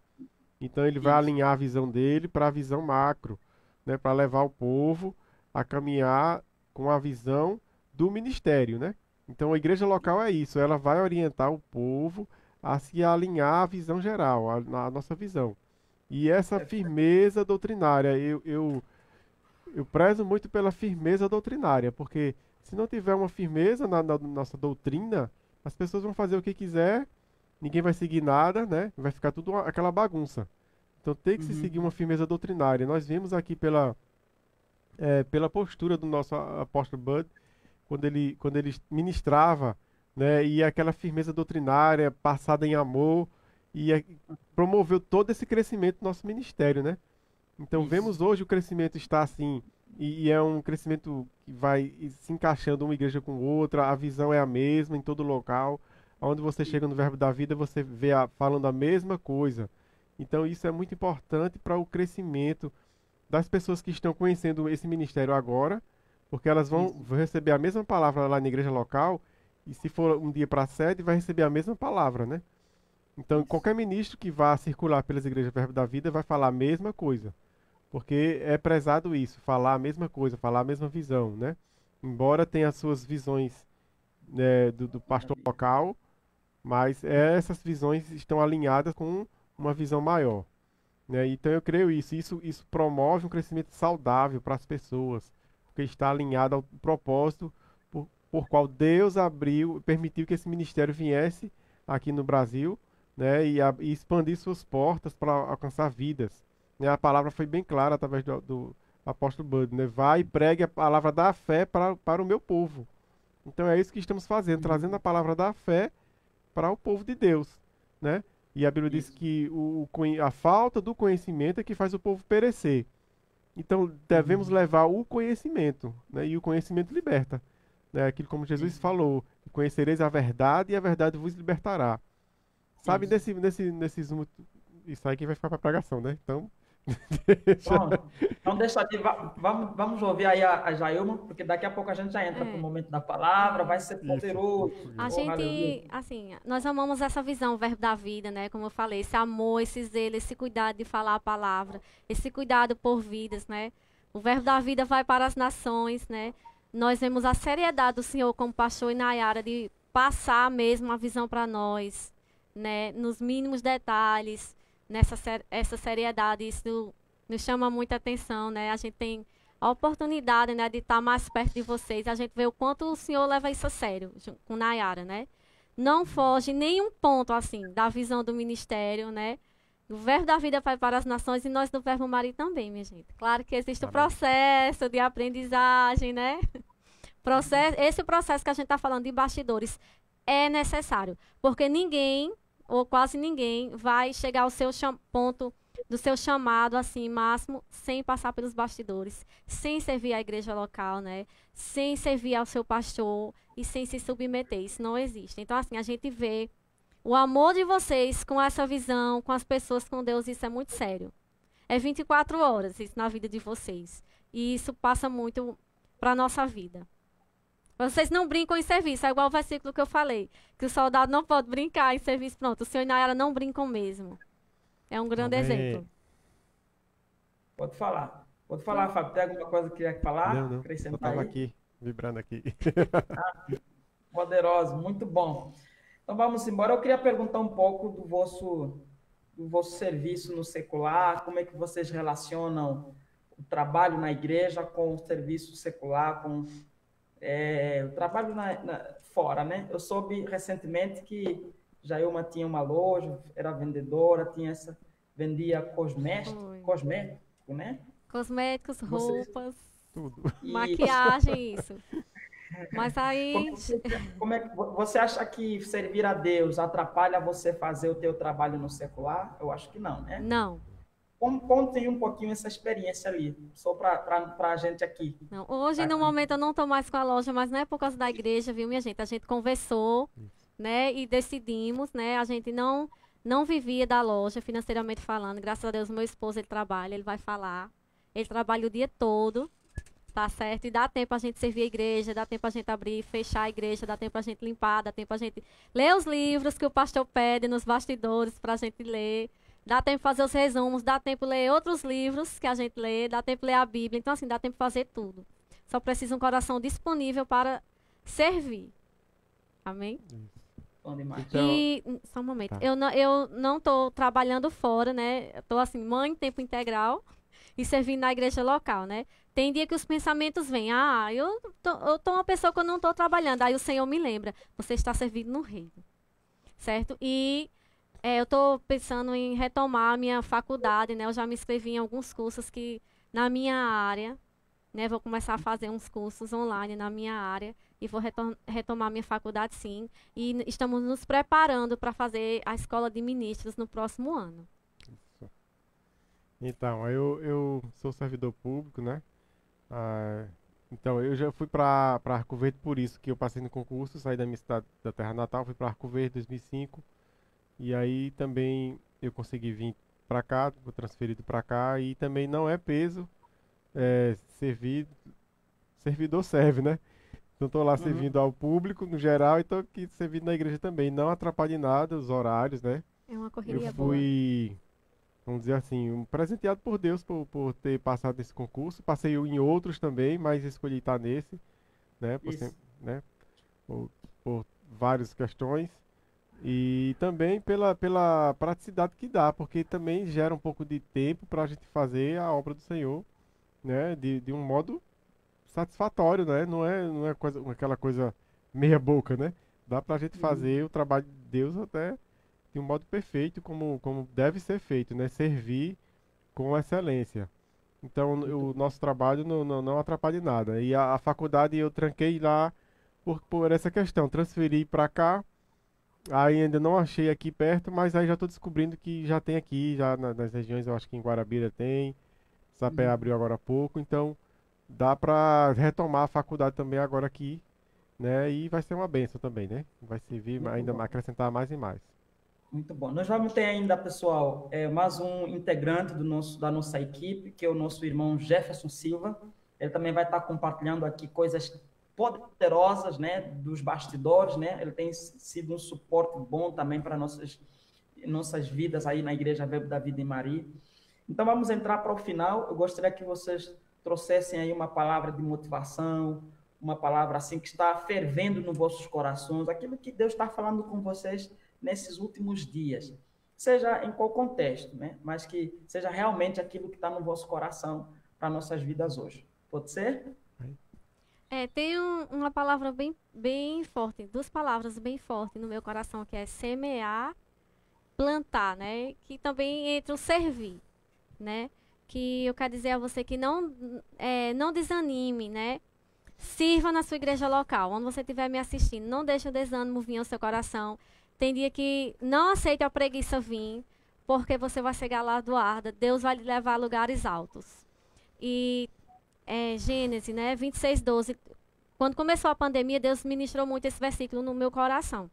Então ele vai Isso. alinhar a visão dele para a visão macro, né? Para levar o povo a caminhar com a visão do ministério, né? Então a igreja local é isso, ela vai orientar o povo a se alinhar à visão geral, à nossa visão. E essa firmeza doutrinária, eu prezo muito pela firmeza doutrinária, porque se não tiver uma firmeza na nossa doutrina, as pessoas vão fazer o que quiser, ninguém vai seguir nada, né? Vai ficar tudo aquela bagunça. Então tem que se seguir uma firmeza doutrinária. Nós vimos aqui pela postura do nosso apóstolo Bud, quando ele ministrava, né? E aquela firmeza doutrinária passada em amor, promoveu todo esse crescimento do nosso ministério, né? Então Isso. vemos hoje o crescimento está assim, e é um crescimento que vai se encaixando uma igreja com outra, a visão é a mesma em todo local. Onde você chega no Verbo da Vida, você vê falando a mesma coisa. Então isso é muito importante para o crescimento das pessoas que estão conhecendo esse ministério agora, porque elas vão receber a mesma palavra lá na igreja local, e se for um dia para a sede, vai receber a mesma palavra, né? Então qualquer ministro que vá circular pelas igrejas Verbo da Vida vai falar a mesma coisa. Porque é prezado isso, falar a mesma coisa, falar a mesma visão, né? Embora tenha as suas visões, né, do pastor local, mas essas visões estão alinhadas com uma visão maior, né? Então eu creio isso promove um crescimento saudável para as pessoas, porque está alinhado ao propósito por qual Deus permitiu que esse ministério viesse aqui no Brasil, né? E expandir suas portas para alcançar vidas. A palavra foi bem clara através do apóstolo Bud, né? Vai e pregue a palavra da fé para o meu povo. Então é isso que estamos fazendo, trazendo a palavra da fé para o povo de Deus, né? E a Bíblia diz Isso. que a falta do conhecimento é que faz o povo perecer. Então devemos Uhum. levar o conhecimento, né? E o conhecimento liberta, né? Aquilo como Jesus Isso. falou: conhecereis a verdade e a verdade vos libertará. Sabe, Isso. isso aí que vai ficar para pregação, né? Então, deixa. Pronto. Então, deixa aqui, vamos ouvir aí a Jailma, porque daqui a pouco a gente já entra para o É, momento da palavra, vai ser Isso. poderoso. a Oh, aleluia. gente, assim, nós amamos essa visão, o verbo da vida, né? Como eu falei, esse amor, esse zelo, esse cuidado de falar a palavra, esse cuidado por vidas, né? O verbo da vida vai para as nações, né? Nós vemos a seriedade do Senhor como pastor e Nayara de passar mesmo a visão para nós, né? Nos mínimos detalhes, essa seriedade, isso nos chama muita atenção, né? A gente tem a oportunidade, né, de estar mais perto de vocês. A gente vê o quanto o Senhor leva isso a sério, com Nayara, né? Não foge nenhum ponto, assim, da visão do ministério, né? O verbo da vida vai para as nações e nós do Verbo Mari também, minha gente. Claro que existe o Amém. processo de aprendizagem, né? Esse processo que a gente está falando de bastidores é necessário, porque ninguém, ou quase ninguém, vai chegar ao seu ponto do seu chamado, assim, máximo, sem passar pelos bastidores, sem servir à igreja local, né? Sem servir ao seu pastor e sem se submeter. Isso não existe. Então, assim, a gente vê o amor de vocês com essa visão, com as pessoas, com Deus, isso é muito sério. É 24 horas isso na vida de vocês. E isso passa muito para a nossa vida. Vocês não brincam em serviço, é igual o versículo que eu falei, que o soldado não pode brincar em serviço. Pronto, o senhor e Nayara não brincam mesmo. É um grande exemplo. Amém. Pode falar. Pode falar, Fábio. Tem alguma coisa que quer Não, falar? não. Só Acrescentar estava aí? aqui, vibrando aqui. Poderoso, muito bom. Então vamos embora. Eu queria perguntar um pouco do vosso serviço no secular, como é que vocês relacionam o trabalho na igreja com o serviço secular, com o trabalho fora, né? Eu soube recentemente que Jailma tinha uma loja, era vendedora, vendia Foi. cosmético, né? Cosméticos, Vocês, roupas, Tudo. isso. maquiagem, isso. Mas Como, aí, como é que você acha que servir a Deus atrapalha você fazer o teu trabalho no secular? Eu acho que não, né? não. Contem um pouquinho essa experiência ali, só para a gente aqui. Não. Hoje, no Aqui. momento, eu não estou mais com a loja, mas não é por causa da igreja, viu, minha gente? A gente conversou, né, e decidimos, né? A gente não vivia da loja, financeiramente falando. Graças a Deus, meu esposo, ele trabalha, ele vai falar. Ele trabalha o dia todo, tá certo? E dá tempo a gente servir a igreja, dá tempo a gente abrir, fechar a igreja, dá tempo a gente limpar, dá tempo a gente ler os livros que o pastor pede nos bastidores para a gente ler. Dá tempo fazer os resumos, dá tempo ler outros livros que a gente lê, dá tempo ler a Bíblia. Então, assim, dá tempo fazer tudo. Só precisa um coração disponível para servir. Amém? Bom demais. Então, E, só um momento, tá. eu não estou trabalhando fora, né? Eu estou, assim, mãe em tempo integral e servindo na igreja local, né? Tem dia que os pensamentos vêm, eu tô uma pessoa que eu não estou trabalhando. Aí o Senhor me lembra, você está servindo no reino, certo? E eu estou pensando em retomar a minha faculdade, né? Eu já me inscrevi em alguns cursos que na minha área, né? Vou começar a fazer uns cursos online na minha área e vou retomar minha faculdade, sim. E estamos nos preparando para fazer a escola de ministros no próximo ano. Então, eu sou servidor público, né? Então, eu já fui para Arco Verde por isso, que eu passei no concurso, saí da minha cidade, da terra natal, fui para Arco Verde em 2005. E aí também eu consegui vir para cá, fui transferido para cá. E também não é peso, servidor serve, né? Então, estou lá Uhum. servindo ao público no geral e estou aqui servindo na igreja também. Não atrapalha em nada os horários, né? É uma Eu correria boa. fui, vamos dizer assim, presenteado por Deus por ter passado nesse concurso. Passei em outros também, mas escolhi estar nesse, né? Isso. Né? Por, por várias questões. E também pela praticidade que dá, porque também gera um pouco de tempo para a gente fazer a obra do Senhor, né? De um modo satisfatório, né? Não é aquela coisa meia boca, né? Dá para a gente Uhum. fazer o trabalho de Deus até de um modo perfeito, como deve ser feito, né? Servir com excelência. Então, Muito o bom. nosso trabalho não atrapalha em nada. E a faculdade eu tranquei lá por essa questão. Transferi para cá, aí ainda não achei aqui perto, mas aí já estou descobrindo que já tem aqui, já nas regiões, eu acho que em Guarabira tem, Sapé abriu agora há pouco, então dá para retomar a faculdade também agora aqui, né? E vai ser uma bênção também, né? Vai servir Muito ainda bom. acrescentar mais e mais. Muito bom. Nós vamos ter ainda, pessoal, mais um integrante da nossa equipe, que é o nosso irmão Jefferson Silva. Ele também vai estar compartilhando aqui coisas poderosas, né, dos bastidores, né? Ele tem sido um suporte bom também para nossas vidas aí na Igreja Verbo da Vida em Maria. Então, vamos entrar para o final. Eu gostaria que vocês trouxessem aí uma palavra de motivação, uma palavra assim que está fervendo nos vossos corações, aquilo que Deus está falando com vocês nesses últimos dias, seja em qual contexto, né? Mas que seja realmente aquilo que está no vosso coração para nossas vidas hoje. Pode ser? Tem uma palavra bem forte, duas palavras bem fortes no meu coração, que é semear, plantar, né? Que também entra o servir, né? Que eu quero dizer a você que não desanime, né? Sirva na sua igreja local, onde você estiver me assistindo. Não deixe o desânimo vir ao seu coração. Tem dia que não aceite a preguiça vir, porque você vai ser galardoada. Deus vai lhe levar a lugares altos. E Gênesis, né, 26:12. Quando começou a pandemia, Deus ministrou muito esse versículo no meu coração.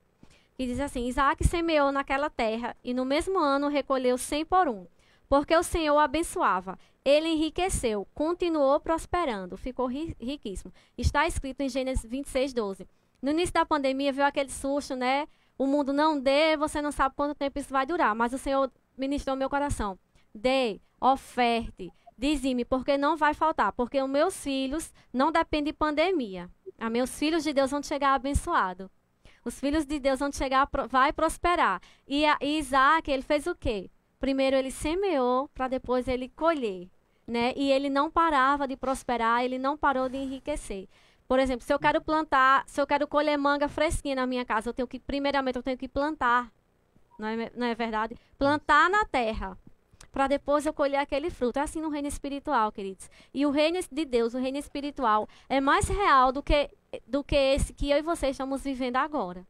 Que diz assim: Isaac semeou naquela terra e no mesmo ano recolheu 100 por um. Porque o Senhor o abençoava. Ele enriqueceu, continuou prosperando, ficou riquíssimo. Está escrito em Gênesis 26:12. No início da pandemia veio aquele susto, né? O mundo não dê, você não sabe quanto tempo isso vai durar. Mas o Senhor ministrou meu coração. Dê, oferte, dizime, porque não vai faltar. Porque os meus filhos não dependem de pandemia. Os meus filhos de Deus vão chegar abençoados. Os filhos de Deus vão chegar, vai prosperar. E Isaac, ele fez o quê? Primeiro ele semeou, para depois ele colher, né? E ele não parava de prosperar, ele não parou de enriquecer. Por exemplo, se eu quero plantar, se eu quero colher manga fresquinha na minha casa, primeiramente eu tenho que plantar, não é verdade? Plantar na terra, para depois eu colher aquele fruto. É assim no reino espiritual, queridos. E o reino de Deus, o reino espiritual, é mais real do que esse que eu e você estamos vivendo agora.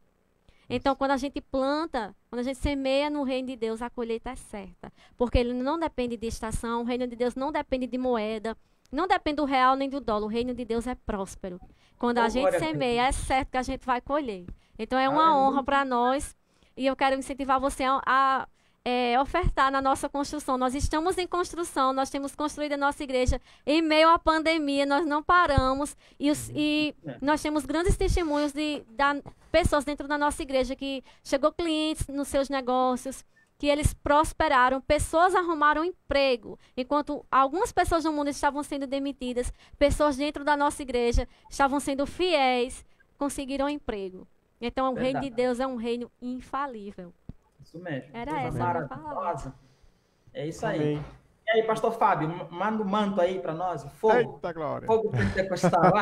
Então, quando a gente planta, quando a gente semeia no reino de Deus, a colheita é certa. Porque ele não depende de estação, o reino de Deus não depende de moeda, não depende do real nem do dólar. O reino de Deus é próspero. Quando a gente semeia, é certo que a gente vai colher. Então, é uma honra para nós. E eu quero incentivar você a ofertar na nossa construção. Nós estamos em construção, nós temos construído a nossa igreja em meio à pandemia, nós não paramos e nós temos grandes testemunhos de pessoas dentro da nossa igreja que chegou clientes nos seus negócios, que eles prosperaram, pessoas arrumaram emprego, enquanto algumas pessoas no mundo estavam sendo demitidas, pessoas dentro da nossa igreja estavam sendo fiéis, conseguiram emprego. Então, o reino de Deus é um reino infalível. Isso mesmo. Era essa a minha palavra. É isso aí. Amém. E aí, pastor Fábio, manda o manto aí para nós. Fogo. Eita, glória. Fogo pentecostal.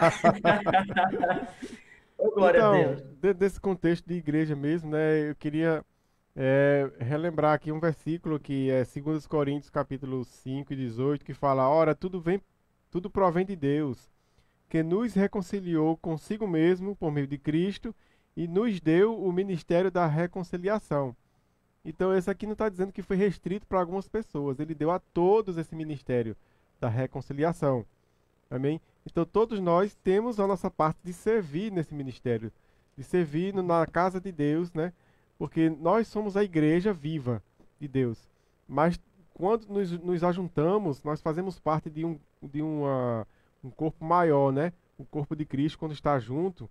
Oh, glória então, a Deus. Dentro desse contexto de igreja mesmo, né, eu queria relembrar aqui um versículo que é 2 Coríntios, capítulo 5 e 18, que fala: ora, tudo provém de Deus, que nos reconciliou consigo mesmo por meio de Cristo e nos deu o ministério da reconciliação. Então, esse aqui não está dizendo que foi restrito para algumas pessoas. Ele deu a todos esse ministério da reconciliação. Amém? Então, todos nós temos a nossa parte de servir nesse ministério. De servir na casa de Deus, né? Porque nós somos a igreja viva de Deus. Mas, quando nos ajuntamos, nós fazemos parte de um corpo maior, né? O corpo de Cristo, quando está junto.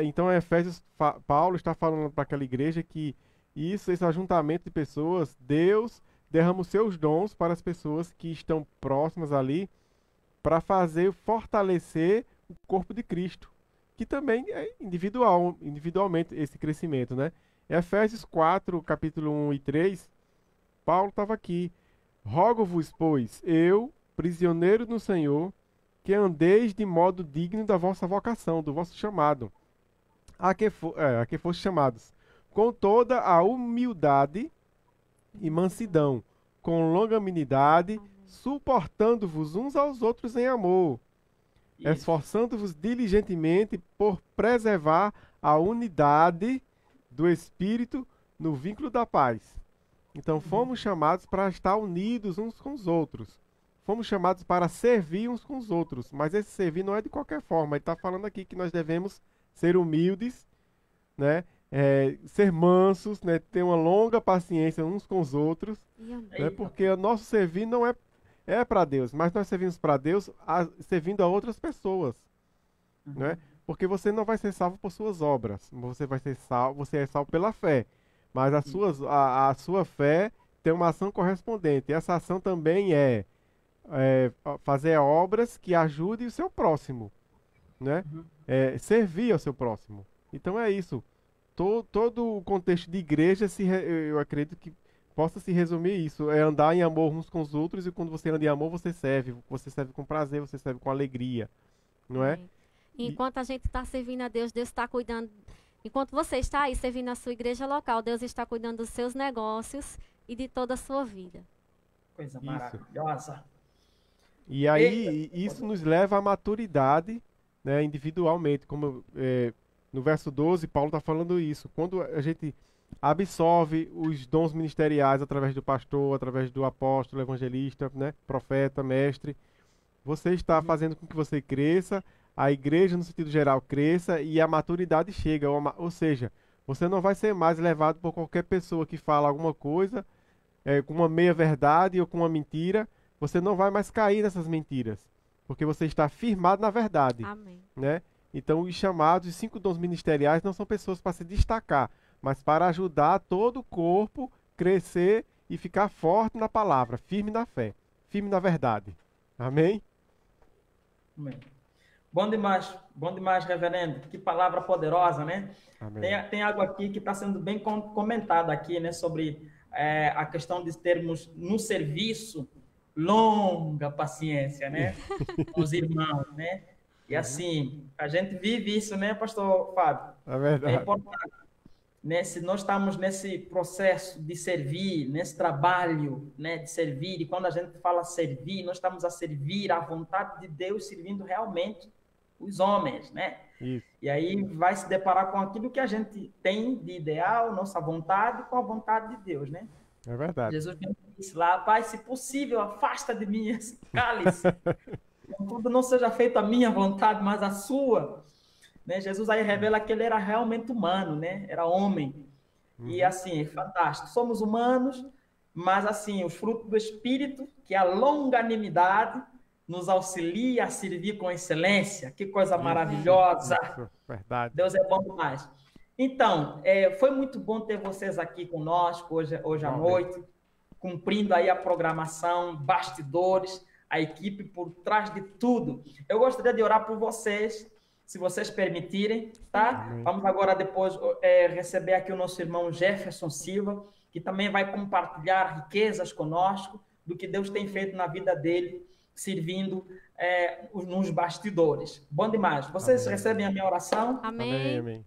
Então, Efésios, Paulo está falando para aquela igreja que esse ajuntamento de pessoas, Deus derrama os seus dons para as pessoas que estão próximas ali, para fortalecer o corpo de Cristo, que também é individualmente esse crescimento, né? Efésios 4, capítulo 1 e 3, Paulo estava aqui. Rogo-vos, pois, eu, prisioneiro no Senhor, que andeis de modo digno da vossa vocação, do vosso chamado, a que foste chamados, com toda a humildade e mansidão, com longanimidade, suportando-vos uns aos outros em amor, Isso. esforçando-vos diligentemente por preservar a unidade do Espírito no vínculo da paz. Então, fomos chamados para estar unidos uns com os outros. Fomos chamados para servir uns com os outros. Mas esse servir não é de qualquer forma. Ele está falando aqui que nós devemos ser humildes, né? Ser mansos, né? Ter uma longa paciência uns com os outros. Né? Porque o nosso servir não é para Deus, mas nós servimos para Deus servindo a outras pessoas. Né? Porque você não vai ser salvo por suas obras. Você vai ser salvo, você é salvo pela fé. Mas a sua fé tem uma ação correspondente. E essa ação também é fazer obras que ajudem o seu próximo, né? Servir ao seu próximo. Então é isso. Todo o contexto de igreja, eu acredito que possa se resumir isso. É andar em amor uns com os outros, e quando você anda em amor, você serve. Você serve com prazer, você serve com alegria. Não é? Enquanto a gente está servindo a Deus, Deus está cuidando. Enquanto você está aí servindo a sua igreja local, Deus está cuidando dos seus negócios e de toda a sua vida. Coisa maravilhosa. E aí, isso nos leva à maturidade, né, individualmente. Como no verso 12, Paulo está falando isso. Quando a gente absorve os dons ministeriais através do pastor, através do apóstolo, evangelista, né, profeta, mestre, você está fazendo com que você cresça, a igreja, no sentido geral, cresça e a maturidade chega. Ou seja, você não vai ser mais levado por qualquer pessoa que fala alguma coisa com uma meia-verdade ou com uma mentira. Você não vai mais cair nessas mentiras, porque você está firmado na verdade. Amém. Né? Então, os chamados, os 5 dons ministeriais, não são pessoas para se destacar, mas para ajudar todo o corpo crescer e ficar forte na palavra, firme na fé, firme na verdade. Amém? Amém. Bom demais, reverendo. Que palavra poderosa, né? Tem algo aqui que está sendo bem comentado aqui, né? Sobre a questão de termos no serviço longa paciência, né? Com os irmãos, né? E assim, a gente vive isso, né, pastor Fábio? É verdade. É importante. Né? Se nós estamos nesse processo de servir, nesse trabalho, né, de servir, e quando a gente fala servir, nós estamos a servir à vontade de Deus, servindo realmente os homens, né? Isso. E aí vai se deparar com aquilo que a gente tem de ideal, nossa vontade, com a vontade de Deus, né? É verdade. Jesus disse lá, Pai, se possível, afasta de mim esse cálice. Tudo não seja feito a minha vontade, mas a sua. Né? Jesus aí revela que ele era realmente humano, né? Era homem. E assim, fantástico. Somos humanos, mas assim, os frutos do Espírito, que é a longanimidade, nos auxilia a servir com excelência. Que coisa maravilhosa. Isso, verdade. Deus é bom demais. Então, foi muito bom ter vocês aqui conosco hoje à noite, cumprindo aí a programação, bastidores, a equipe por trás de tudo. Eu gostaria de orar por vocês, se vocês permitirem, tá? Amém. Vamos agora depois receber aqui o nosso irmão Jefferson Silva, que também vai compartilhar riquezas conosco do que Deus tem feito na vida dele, servindo nos bastidores. Bom demais. Vocês Amém. recebem a minha oração? Amém. Amém.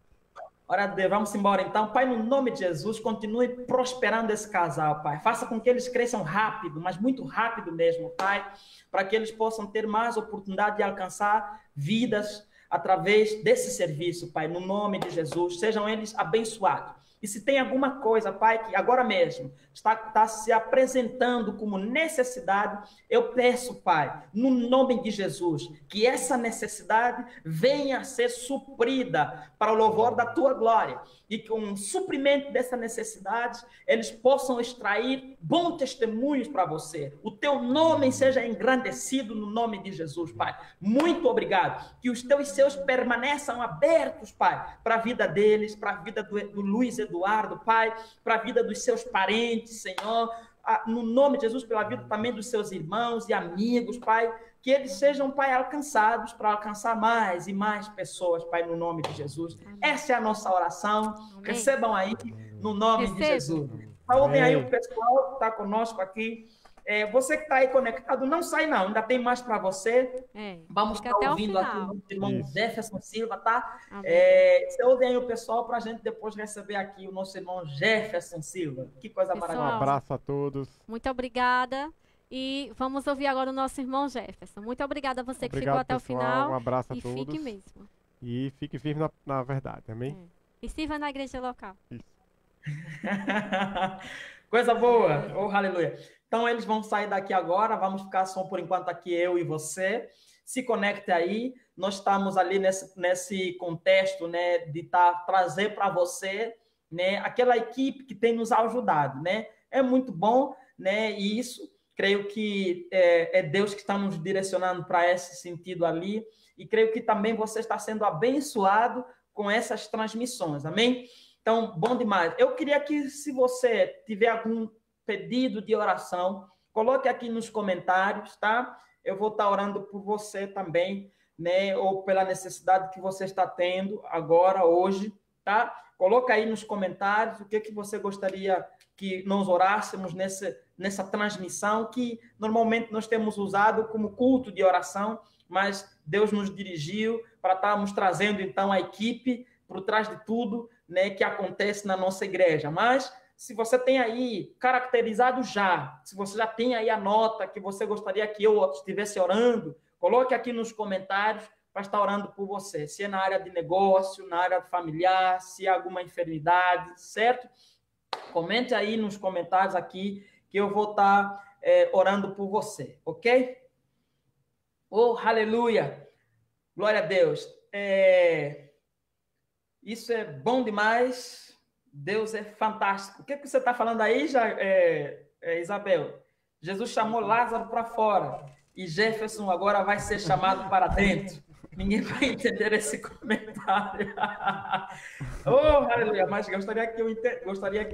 Ora, Deus, vamos embora então. Pai, no nome de Jesus, continue prosperando esse casal, Pai. Faça com que eles cresçam rápido, mas muito rápido mesmo, Pai, para que eles possam ter mais oportunidade de alcançar vidas através desse serviço, Pai, no nome de Jesus. Sejam eles abençoados. E se tem alguma coisa, Pai, que agora mesmo está se apresentando como necessidade, eu peço, Pai, no nome de Jesus, que essa necessidade venha a ser suprida para o louvor da Tua glória. E com o suprimento dessa necessidade, eles possam extrair bons testemunhos para você. O Teu nome seja engrandecido no nome de Jesus, Pai. Muito obrigado. Que os Teus céus permaneçam abertos, Pai, para a vida deles, para a vida do Luiz Eduardo, Pai, para a vida dos seus parentes, Senhor, no nome de Jesus, pela vida também dos seus irmãos e amigos, Pai, que eles sejam, Pai, alcançados para alcançar mais e mais pessoas, Pai, no nome de Jesus. Amém. Essa é a nossa oração. Amém. Recebam aí, no nome de Jesus. Saúdem aí o pessoal que está conosco aqui. Você que está aí conectado, não sai não, ainda tem mais para você. Vamos estar ouvindo aqui o nosso irmão Jefferson Silva, tá? Saúdem aí o pessoal para a gente depois receber aqui o nosso irmão Jefferson Silva. Que coisa maravilhosa. Um abraço a todos. Muito obrigada. E vamos ouvir agora o nosso irmão Jefferson. Muito obrigada a você que ficou Obrigado, até o pessoal. final. Um abraço a E todos. fique mesmo. E fique firme na verdade, amém? E sirva na igreja local. Isso. Coisa boa, oh aleluia. Então eles vão sair daqui agora, vamos ficar só por enquanto aqui eu e você. Se conecte aí, nós estamos ali nesse contexto, né, de trazer para você, né, aquela equipe que tem nos ajudado, né? É muito bom, né? E isso, creio que é Deus que está nos direcionando para esse sentido ali, e creio que também você está sendo abençoado com essas transmissões, amém? Então, bom demais. Eu queria que, se você tiver algum pedido de oração, coloque aqui nos comentários, tá? Eu vou estar orando por você também, né? Ou pela necessidade que você está tendo agora, hoje, tá? Coloca aí nos comentários o que você gostaria que nós orássemos nessa transmissão que normalmente nós temos usado como culto de oração, mas Deus nos dirigiu para estarmos trazendo, então, a equipe por trás de tudo, né, que acontece na nossa igreja. Mas se você tem aí caracterizado já, se você já tem aí a nota que você gostaria que eu estivesse orando, coloque aqui nos comentários para estar orando por você. Se é na área de negócio, na área familiar, se há alguma enfermidade, certo? Comente aí nos comentários aqui que eu vou estar orando por você, ok? Oh, aleluia! Glória a Deus! Isso é bom demais. Deus é fantástico. O que você está falando aí, Isabel? Jesus chamou Lázaro para fora e Jefferson agora vai ser chamado para dentro. Ninguém vai entender esse comentário. Oh, aleluia! Mas gostaria que eu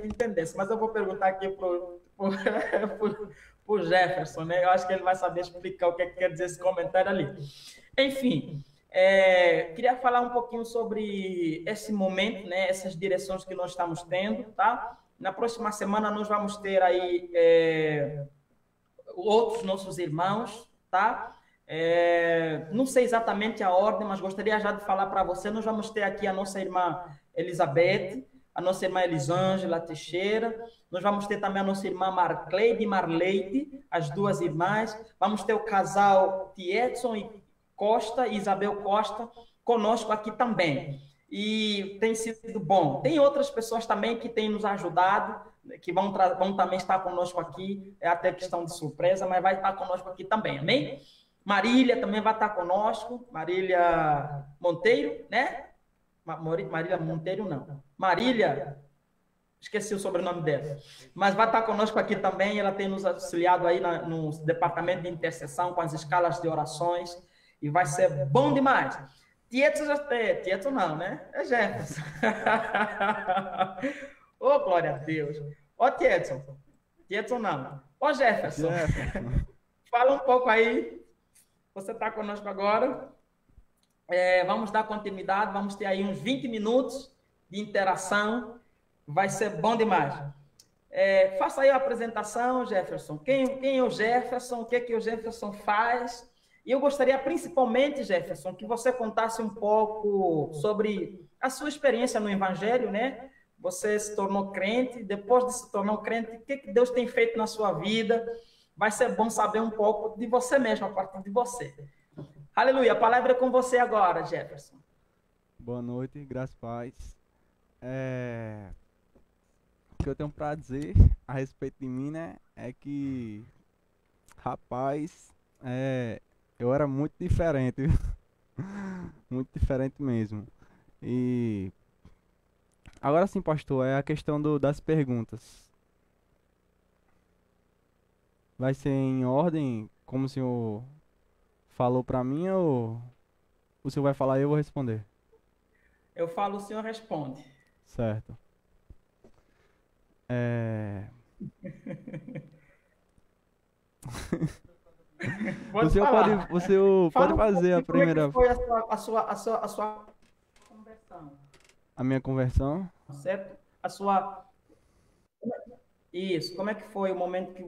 entendesse. Mas eu vou perguntar aqui para o Jefferson, né? Eu acho que ele vai saber explicar o que quer dizer esse comentário ali. Enfim. Queria falar um pouquinho sobre esse momento, né, essas direções que nós estamos tendo, tá? Na próxima semana nós vamos ter aí outros nossos irmãos, tá? Não sei exatamente a ordem, mas gostaria já de falar para você. Nós vamos ter aqui a nossa irmã Elizabeth, a nossa irmã Elisângela Teixeira, nós vamos ter também a nossa irmã Marcleide e Marleide, as duas irmãs, vamos ter o casal Tietson e Costa e Isabel Costa conosco aqui também. E tem sido bom. Tem outras pessoas também que têm nos ajudado, que vão também estar conosco aqui, é até questão de surpresa, mas vai estar conosco aqui também, amém? Marília também vai estar conosco, Marília Monteiro, né? Marília Monteiro não. Marília, esqueci o sobrenome dela, mas vai estar conosco aqui também, ela tem nos auxiliado aí no departamento de intercessão com as escalas de orações, e vai ser bom demais. Tieto não, né? É Jefferson. Oh, glória a Deus. Ó, Tieto não. Ó, Jefferson. Fala um pouco aí. Você está conosco agora. Vamos dar continuidade. Vamos ter aí uns 20 minutos de interação. Vai ser bom demais. Faça aí a apresentação, Jefferson. Quem é o Jefferson? O que o Jefferson faz? E eu gostaria principalmente, Jefferson, que você contasse um pouco sobre a sua experiência no Evangelho, né? Você se tornou crente, depois de se tornar crente, o que Deus tem feito na sua vida? Vai ser bom saber um pouco de você mesmo, a partir de você. Aleluia, a palavra é com você agora, Jefferson. Boa noite, graças a paz. O que eu tenho para dizer a respeito de mim, né, é que, rapaz, eu era muito diferente, viu? Muito diferente mesmo. E agora sim, pastor, é a questão das perguntas. Vai ser em ordem, como o senhor falou para mim, ou o senhor vai falar e eu vou responder? Eu falo, o senhor responde. Certo. Você pode fazer a primeira. Como é que foi a sua conversão? A minha conversão? Certo? Isso. Como é que foi o momento que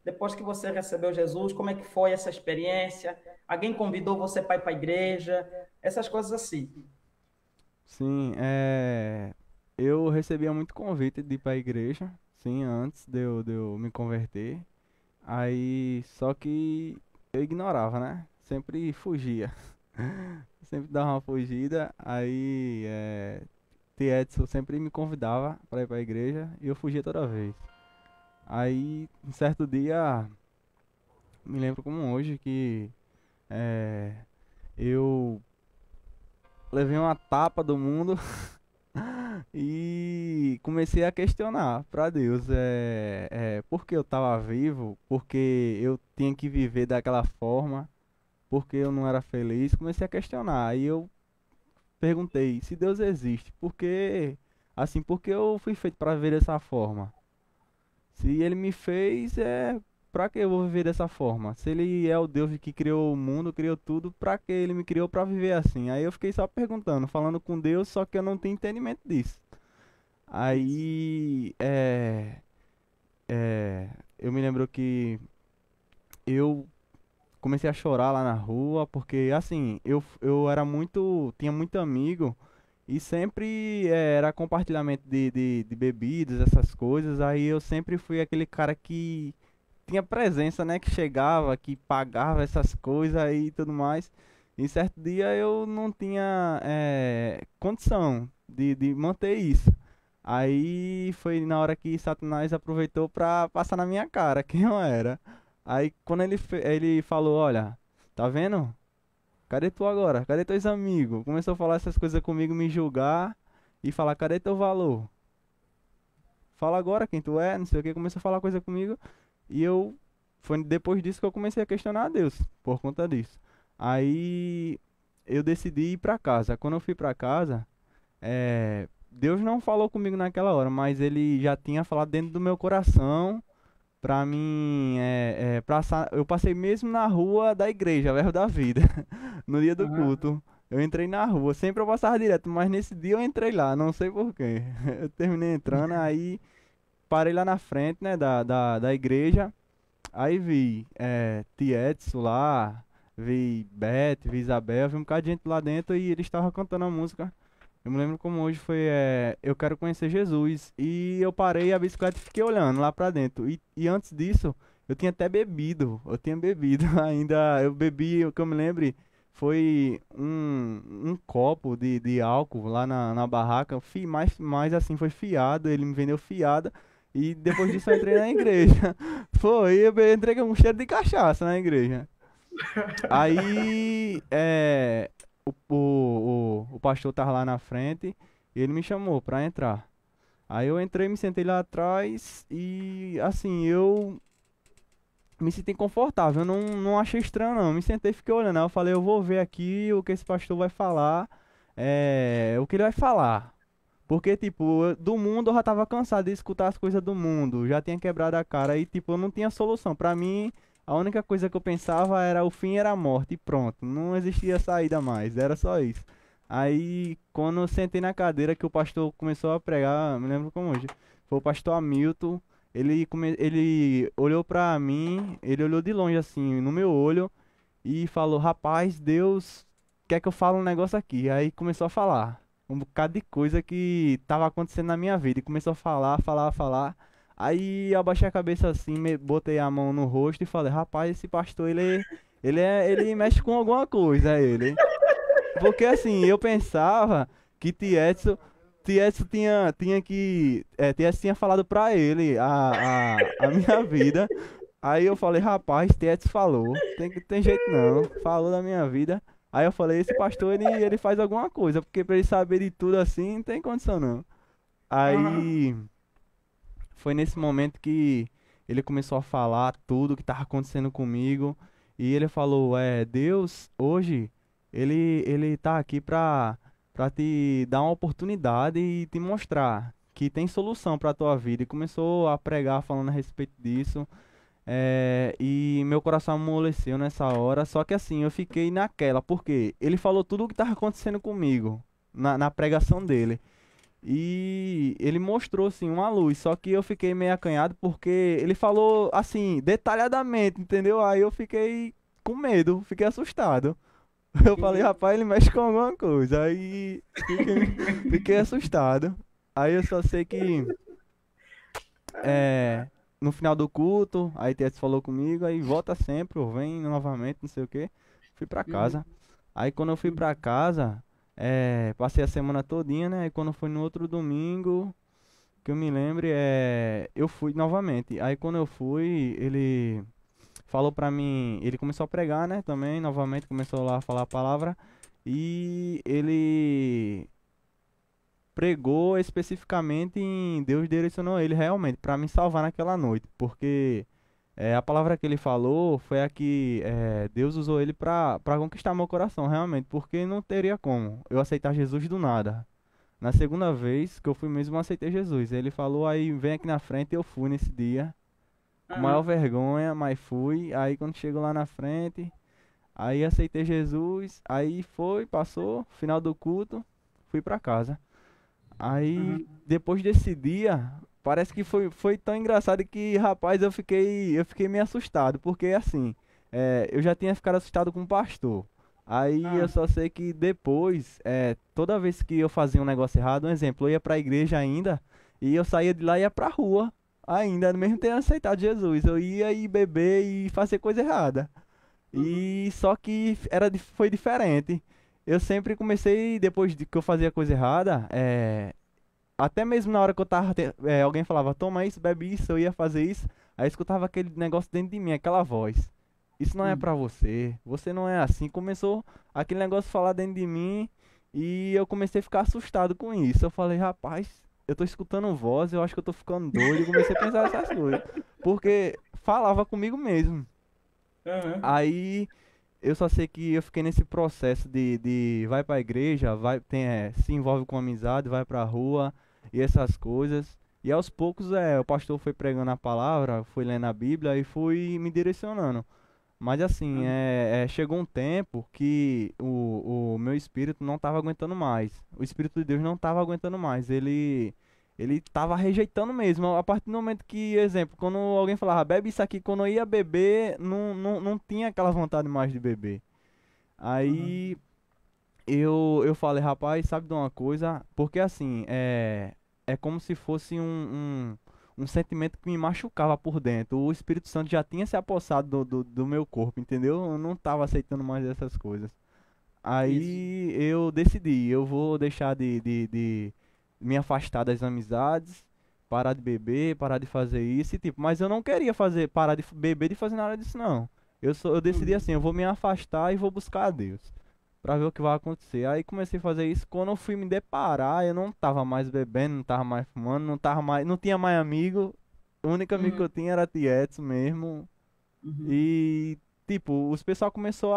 depois que você recebeu Jesus, como é que foi essa experiência? Alguém convidou você para ir para a igreja? Essas coisas assim. Sim, eu recebia muito convite de ir para a igreja, sim, antes de eu me converter. Aí, só que eu ignorava, né? Sempre fugia. Sempre dava uma fugida. Aí, T. Edson sempre me convidava pra ir pra igreja e eu fugia toda vez. Aí, um certo dia, me lembro como hoje que é, eu levei uma tapa do mundo e comecei a questionar pra Deus por que eu tava vivo, porque eu tinha que viver daquela forma, porque eu não era feliz. Comecei a questionar. Aí eu perguntei se Deus existe, por que eu fui feito pra viver dessa forma? Se ele me fez, pra que eu vou viver dessa forma? Se ele é o Deus que criou o mundo, criou tudo, pra que ele me criou pra viver assim? Aí eu fiquei só perguntando, falando com Deus, só que eu não tenho entendimento disso. Aí, eu me lembro que eu comecei a chorar lá na rua, porque assim, eu era tinha muito amigo e sempre era compartilhamento de bebidas, essas coisas. Aí eu sempre fui aquele cara que tinha presença, né? Que chegava, que pagava essas coisas aí e tudo mais. E certo dia eu não tinha condição de manter isso. Aí foi na hora que Satanás aproveitou pra passar na minha cara quem eu era. Aí quando ele falou, olha, tá vendo? Cadê tu agora? Cadê teus amigos? Começou a falar essas coisas comigo, me julgar e falar, cadê teu valor? Fala agora quem tu é, não sei o que. Começou a falar coisa comigo e foi depois disso que eu comecei a questionar a Deus, por conta disso. Aí eu decidi ir pra casa. Quando eu fui pra casa, Deus não falou comigo naquela hora, mas ele já tinha falado dentro do meu coração. Pra mim, eu passei mesmo na rua da igreja, Verbo da Vida, no dia do Aham. culto. Eu entrei na rua, sempre eu passava direto, mas nesse dia eu entrei lá, não sei por quê. Eu terminei entrando, aí parei lá na frente, né, da igreja. Aí vi Tietso lá, vi Beth, vi Isabel, vi um bocado de gente lá dentro e eles estavam cantando a música. Eu me lembro como hoje foi Eu Quero Conhecer Jesus. E eu parei a bicicleta e fiquei olhando lá pra dentro. E antes disso, eu tinha até bebido. Eu tinha bebido ainda. Eu bebi, o que eu me lembro, foi um copo de álcool lá na barraca. Mais assim, foi fiado. Ele me vendeu fiada. E depois disso eu entrei na igreja. Foi, eu entrei com um cheiro de cachaça na igreja. Aí, o pastor tava lá na frente e ele me chamou pra entrar. Aí eu entrei, me sentei lá atrás e, assim, eu me senti confortável. Eu não achei estranho, não. Me sentei e fiquei olhando. Aí eu falei, eu vou ver aqui o que esse pastor vai falar, o que ele vai falar. Porque, tipo, do mundo eu já tava cansado de escutar as coisas do mundo. Já tinha quebrado a cara e, tipo, eu não tinha solução. Pra mim, a única coisa que eu pensava era o fim era a morte e pronto. Não existia saída mais, era só isso. Aí, quando eu sentei na cadeira que o pastor começou a pregar, me lembro como hoje, foi o pastor Hamilton. Ele olhou pra mim, ele olhou de longe assim, no meu olho e falou: Rapaz, Deus quer que eu fale um negócio aqui. Aí começou a falar um bocado de coisa que tava acontecendo na minha vida. E começou a falar, falar, falar. Aí eu abaixei a cabeça assim, botei a mão no rosto e falei: Rapaz, esse pastor, ele mexe com alguma coisa, ele. Porque assim, eu pensava que Tietso Tietso tinha falado pra ele a minha vida. Aí eu falei, rapaz, Tietso falou, tem jeito não, falou da minha vida. Aí eu falei, esse pastor, ele faz alguma coisa, porque pra ele saber de tudo assim, não tem condição não. Aham. Aí foi nesse momento que ele começou a falar tudo que estava acontecendo comigo. E ele falou, Deus, hoje, ele tá aqui pra te dar uma oportunidade e te mostrar que tem solução pra tua vida. E começou a pregar falando a respeito disso. E meu coração amoleceu nessa hora. Só que assim, eu fiquei naquela, porque ele falou tudo o que estava acontecendo comigo na pregação dele. E ele mostrou assim uma luz, só que eu fiquei meio acanhado porque ele falou assim, detalhadamente, entendeu? Aí eu fiquei com medo, fiquei assustado. Eu falei, Uhum. rapaz, ele mexe com alguma coisa. Aí fiquei assustado. Aí eu só sei que é, no final do culto, aí Tietchan falou comigo, aí volta sempre, ou vem novamente, não sei o quê. Fui pra casa. Aí quando eu fui pra casa, passei a semana todinha, né? Aí quando foi no outro domingo, que eu me lembre, eu fui novamente. Aí quando eu fui, ele falou pra mim, ele começou a pregar, né? Também, novamente, começou lá a falar a palavra. E ele pregou especificamente em Deus direcionou ele realmente para me salvar naquela noite, porque a palavra que ele falou foi a que Deus usou ele para conquistar meu coração, realmente, porque não teria como eu aceitar Jesus do nada. Na segunda vez que eu fui mesmo, eu aceitei Jesus. Ele falou, aí vem aqui na frente, eu fui nesse dia, com maior Aham. vergonha, mas fui. Aí quando chego lá na frente, aí aceitei Jesus, aí foi, passou, final do culto, fui para casa. Aí, Aham. depois desse dia, parece que foi tão engraçado que, rapaz, eu fiquei meio assustado, porque assim, eu já tinha ficado assustado com o pastor. Aí eu Ah. só sei que depois, toda vez que eu fazia um negócio errado, um exemplo, eu ia pra igreja ainda, e eu saía de lá e ia pra rua, ainda, mesmo tendo aceitado Jesus. Eu ia ir beber e fazer coisa errada. Uhum. E só que foi diferente. Eu sempre comecei, depois de que eu fazia coisa errada, até mesmo na hora que eu tava, alguém falava, toma isso, bebe isso, eu ia fazer isso, aí eu escutava aquele negócio dentro de mim, aquela voz. Isso não é Uhum. pra você, você não é assim. Começou aquele negócio a falar dentro de mim e eu comecei a ficar assustado com isso. Eu falei, rapaz, eu tô escutando voz, eu acho que eu tô ficando doido. E comecei a pensar essas coisas, porque falava comigo mesmo. Aham. Aí eu só sei que eu fiquei nesse processo de vai pra igreja, se envolve com amizade, vai pra rua e essas coisas. E aos poucos, o pastor foi pregando a palavra, foi lendo a Bíblia e foi me direcionando. Mas assim, Aham. chegou um tempo que o meu espírito não estava aguentando mais. O Espírito de Deus não estava aguentando mais. Ele estava rejeitando mesmo. A partir do momento que, exemplo, quando alguém falava, bebe isso aqui, quando eu ia beber, não tinha aquela vontade mais de beber. Aham. Aí eu falei, rapaz, sabe de uma coisa? Porque assim, é como se fosse um sentimento que me machucava por dentro. O Espírito Santo já tinha se apossado do meu corpo, entendeu? Eu não estava aceitando mais essas coisas. Isso. Aí eu decidi, eu vou deixar de me afastar das amizades, parar de beber, parar de fazer isso, e tipo, mas eu não queria parar de beber, de fazer nada disso não. Eu decidi Uhum. assim, eu vou me afastar e vou buscar a Deus pra ver o que vai acontecer. Aí comecei a fazer isso, quando eu fui me deparar, eu não tava mais bebendo, não tava mais fumando, não tinha mais amigo. O único amigo que Uhum. eu tinha era Tietz mesmo. Uhum. E, tipo, os pessoal começou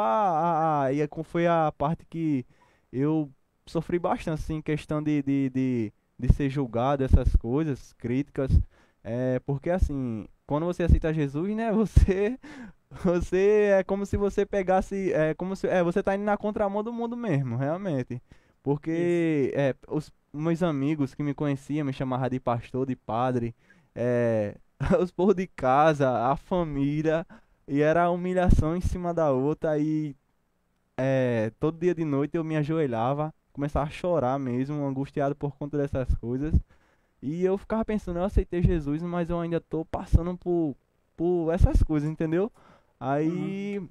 foi a parte que eu sofri bastante, assim, questão de ser julgado, essas coisas, críticas. Porque, assim, quando você aceita Jesus, né, você é como se você pegasse, você tá indo na contramão do mundo mesmo, realmente. Isso. Porque, os meus amigos que me conheciam me chamavam de pastor, de padre, os povos de casa, a família. E era humilhação em cima da outra. E todo dia de noite eu me ajoelhava, começava a chorar mesmo, angustiado por conta dessas coisas. E eu ficava pensando, eu aceitei Jesus, mas eu ainda tô passando por essas coisas, entendeu? Uhum. Aí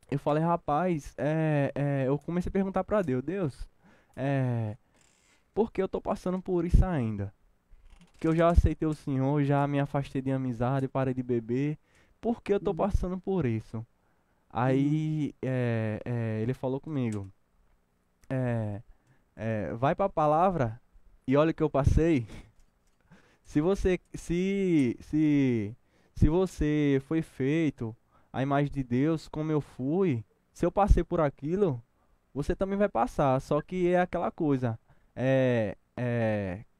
eu falei, rapaz, eu comecei a perguntar pra Deus, Deus, é, por que eu tô passando por isso ainda? Que eu já aceitei o Senhor, já me afastei de amizade, parei de beber. Por que eu tô Uhum. passando por isso? Uhum. Aí ele falou comigo, vai pra palavra e olha o que eu passei. Se você, se você foi feito à imagem de Deus, como eu fui, se eu passei por aquilo, você também vai passar. Só que é aquela coisa,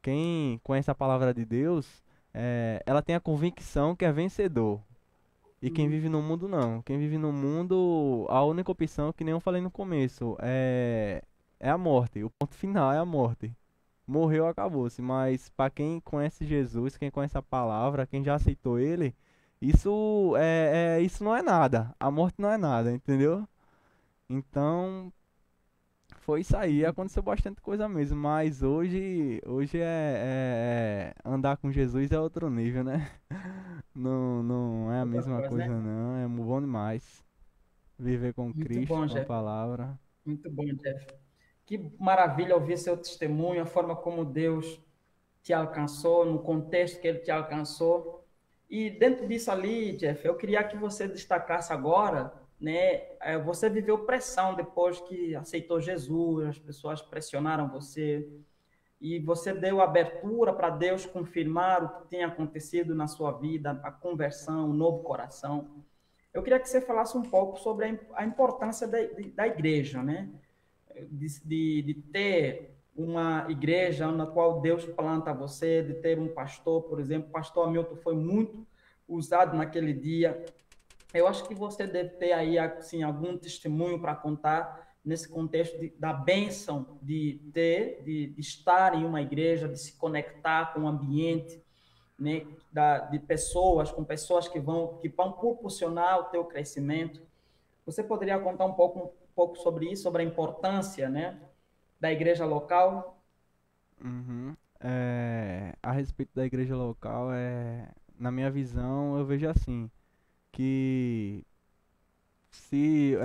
quem conhece a palavra de Deus, ela tem a convicção que é vencedor. E quem Uhum. vive no mundo não. Quem vive no mundo, a única opção, que nem eu falei no começo, é a morte. O ponto final é a morte. Morreu, acabou-se. Mas para quem conhece Jesus, quem conhece a palavra, quem já aceitou ele, isso não é nada. A morte não é nada, entendeu? Então, foi isso aí. Uhum. Aconteceu bastante coisa mesmo. Mas hoje andar com Jesus é outro nível, né? Não é a Outra mesma coisa, coisa, né? não. É bom demais viver com Muito Cristo, bom, com a Jeff. palavra. Muito bom, Jeff. Que maravilha ouvir seu testemunho, a forma como Deus te alcançou, no contexto que Ele te alcançou. E dentro disso ali, Jeff, eu queria que você destacasse agora, né? Você viveu pressão depois que aceitou Jesus, as pessoas pressionaram você, e você deu abertura para Deus confirmar o que tinha acontecido na sua vida, a conversão, o novo coração. Eu queria que você falasse um pouco sobre a importância da igreja, né? De ter uma igreja na qual Deus planta você, de ter um pastor, por exemplo. O pastor Hamilton foi muito usado naquele dia. Eu acho que você deve ter aí assim, algum testemunho para contar nesse contexto da bênção de estar em uma igreja, de se conectar com o ambiente, né, de pessoas, com pessoas que vão proporcionar o teu crescimento. Você poderia contar um pouco sobre isso, sobre a importância, né, da igreja local? Uhum. A respeito da igreja local, na minha visão, eu vejo assim, que se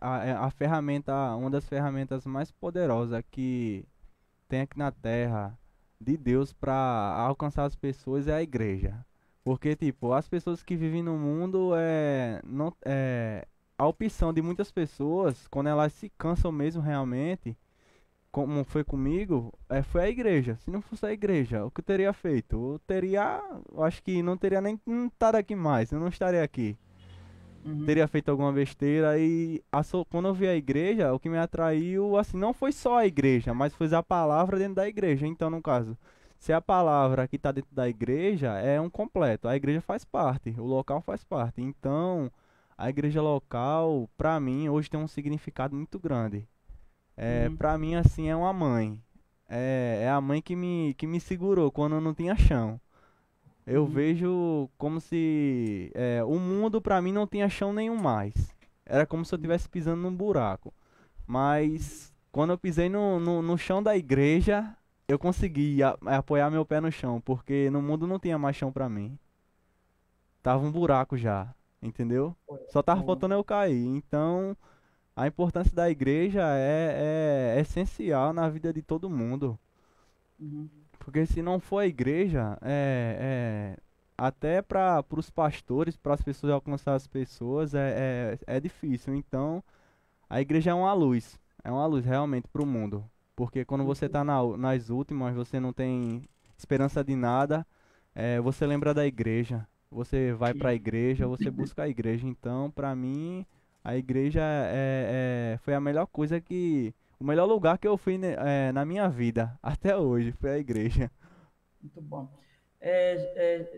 a ferramenta, uma das ferramentas mais poderosas que tem aqui na Terra de Deus para alcançar as pessoas é a igreja. Porque, tipo, as pessoas que vivem no mundo, não, a opção de muitas pessoas, quando elas se cansam mesmo realmente, como foi comigo, foi a igreja. Se não fosse a igreja, o que eu teria feito? Eu acho que não teria nem estado aqui mais, eu não estaria aqui. Uhum, Teria feito alguma besteira e quando eu vi a igreja, o que me atraiu, assim, não foi só a igreja, mas foi a palavra dentro da igreja. Então, no caso, se a palavra que está dentro da igreja é um completo, a igreja faz parte, o local faz parte. Então, a igreja local, para mim, hoje tem um significado muito grande. uhum, Para mim, assim, é uma mãe. É a mãe que me segurou quando eu não tinha chão. Eu uhum, vejo como se o mundo pra mim não tinha chão nenhum mais. Era como se eu estivesse pisando num buraco. Mas quando eu pisei no chão da igreja, eu consegui apoiar meu pé no chão, porque no mundo não tinha mais chão pra mim. Tava um buraco já, entendeu? Só tava uhum, faltando eu cair. Então, a importância da igreja é essencial na vida de todo mundo. uhum, Porque se não for a igreja, até para os pastores, para as pessoas alcançar as pessoas, é difícil. Então, a igreja é uma luz realmente para o mundo. Porque quando você uhum. está nas últimas, você não tem esperança de nada, você lembra da igreja. Você vai para a igreja, você busca a igreja. Então, para mim, a igreja foi a melhor coisa o melhor lugar que eu fui, né, na minha vida, até hoje, foi a igreja. Muito bom.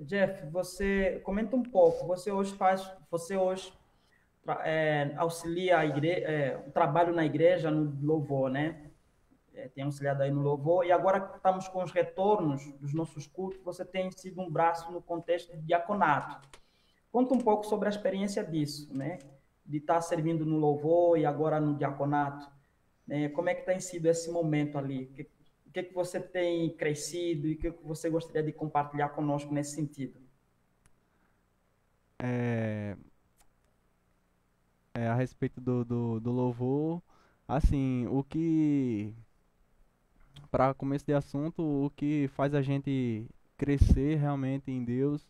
Jeff, você comenta um pouco. Você hoje auxilia o trabalho na igreja no louvor, né? Tem auxiliado aí no louvor. E agora que estamos com os retornos dos nossos cultos, você tem sido um braço no contexto de diaconato. Conta um pouco sobre a experiência disso, né? De estar servindo no louvor e agora no diaconato. Né? Como é que tem sido esse momento ali? O que você tem crescido e o que você gostaria de compartilhar conosco nesse sentido? É, a respeito do louvor, assim, para começo de assunto, o que faz a gente crescer realmente em Deus,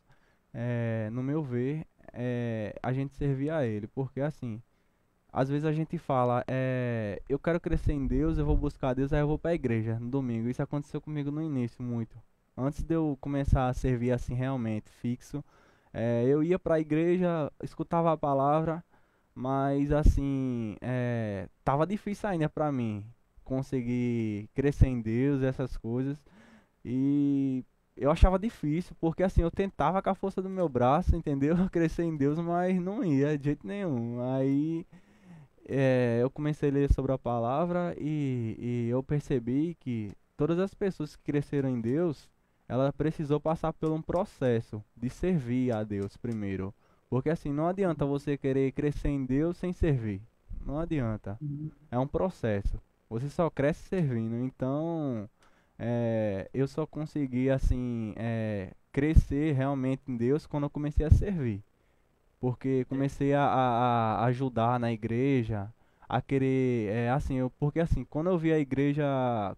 no meu ver, é a gente servir a Ele, porque assim, às vezes a gente fala, eu quero crescer em Deus, eu vou buscar Deus, aí eu vou para a igreja no domingo. Isso aconteceu comigo no início muito. Antes de eu começar a servir assim realmente fixo, eu ia para a igreja, escutava a palavra, mas assim, tava difícil ainda para mim conseguir crescer em Deus, essas coisas. E eu achava difícil, porque assim, eu tentava com a força do meu braço, entendeu? Crescer em Deus, mas não ia de jeito nenhum. Aí eu comecei a ler sobre a palavra e eu percebi que todas as pessoas que cresceram em Deus, ela precisou passar por um processo de servir a Deus primeiro. Porque assim, não adianta você querer crescer em Deus sem servir. Não adianta. Uhum, É um processo. Você só cresce servindo. Então, eu só consegui assim crescer realmente em Deus quando eu comecei a servir. Porque comecei a ajudar na igreja, a querer, assim, porque assim, quando eu vi a igreja,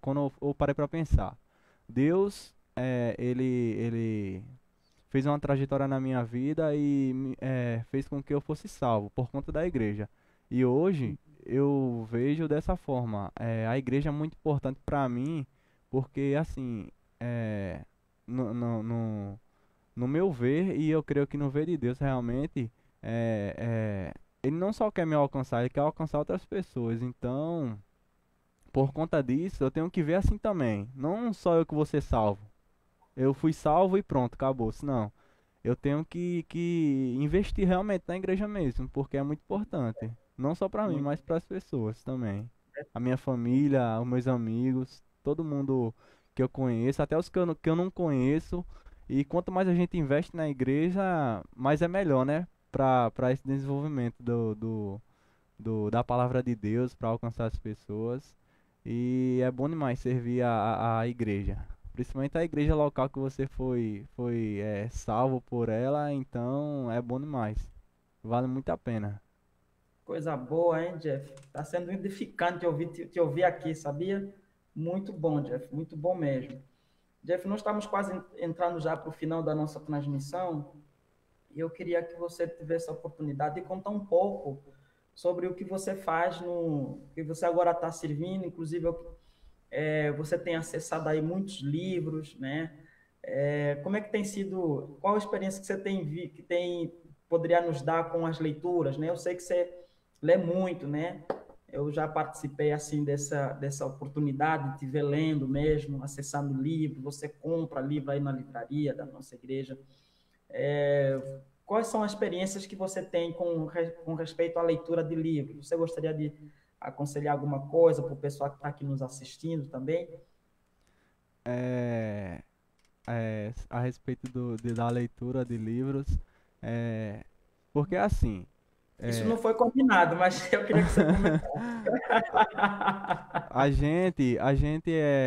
quando eu parei para pensar, Deus, ele fez uma trajetória na minha vida e fez com que eu fosse salvo por conta da igreja. E hoje eu vejo dessa forma, a igreja é muito importante para mim, porque assim, é, no, no, no, no meu ver, e eu creio que no ver de Deus realmente, ele não só quer me alcançar, ele quer alcançar outras pessoas. Então, por conta disso, eu tenho que ver assim também. Não só eu que vou ser salvo. Eu fui salvo e pronto, acabou. Não. Eu tenho que investir realmente na igreja mesmo, porque é muito importante. Não só para mim, Muito. mas para as pessoas também. A minha família, os meus amigos, todo mundo que eu conheço, até os que eu não conheço. E quanto mais a gente investe na igreja, mais é melhor, né? Para esse desenvolvimento da palavra de Deus, para alcançar as pessoas. E é bom demais servir a igreja. Principalmente a igreja local que você foi salvo por ela, então é bom demais. Vale muito a pena. Coisa boa, hein, Jeff? Tá sendo edificante te ouvir aqui, sabia? Muito bom, Jeff, muito bom mesmo. Jeff, nós estamos quase entrando já para o final da nossa transmissão e eu queria que você tivesse a oportunidade de contar um pouco sobre o que você faz no que você agora está servindo, inclusive você tem acessado aí muitos livros, né? Como é que tem sido? Qual a experiência que você tem poderia nos dar com as leituras, né? Eu sei que você lê muito, né? Eu já participei assim dessa oportunidade de te ver lendo mesmo, acessando livro. Você compra livro aí na livraria da nossa igreja. Quais são as experiências que você tem com respeito à leitura de livros? Você gostaria de aconselhar alguma coisa para o pessoal que está aqui nos assistindo também? É, a respeito da leitura de livros, é, porque assim, Isso é, não foi combinado, mas eu queria que você comentasse. a gente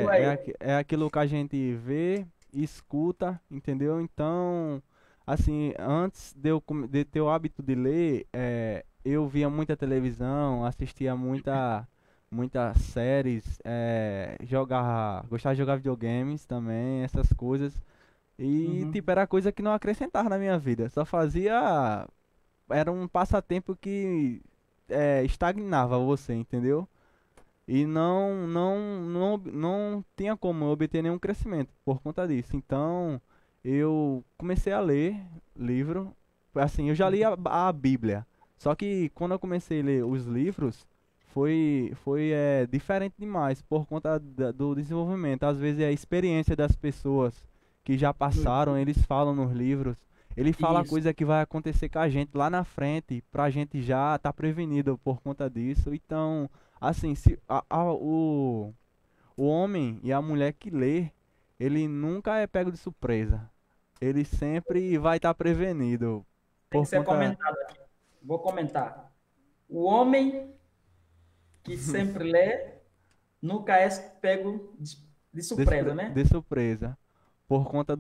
Ué, é aquilo que a gente vê e escuta, entendeu? Então, assim, antes de ter o hábito de ler, eu via muita televisão, assistia muitas séries, gostava de jogar videogames também, essas coisas. E, uhum, tipo, era coisa que não acrescentava na minha vida. Só fazia. Era um passatempo que estagnava você, entendeu? E não tinha como eu obter nenhum crescimento por conta disso. Então, eu comecei a ler livro. Assim, eu já li a Bíblia. Só que quando eu comecei a ler os livros, foi diferente demais por conta do desenvolvimento. Às vezes é a experiência das pessoas que já passaram, eles falam nos livros. Ele fala isso. coisa que vai acontecer com a gente lá na frente, pra gente já estar prevenido por conta disso. Então, assim, se o homem e a mulher que lê, ele nunca é pego de surpresa. Ele sempre vai estar prevenido Tem que por ser conta comentado aqui. Vou comentar. O homem que sempre lê nunca é pego de surpresa, né? de surpresa. Por conta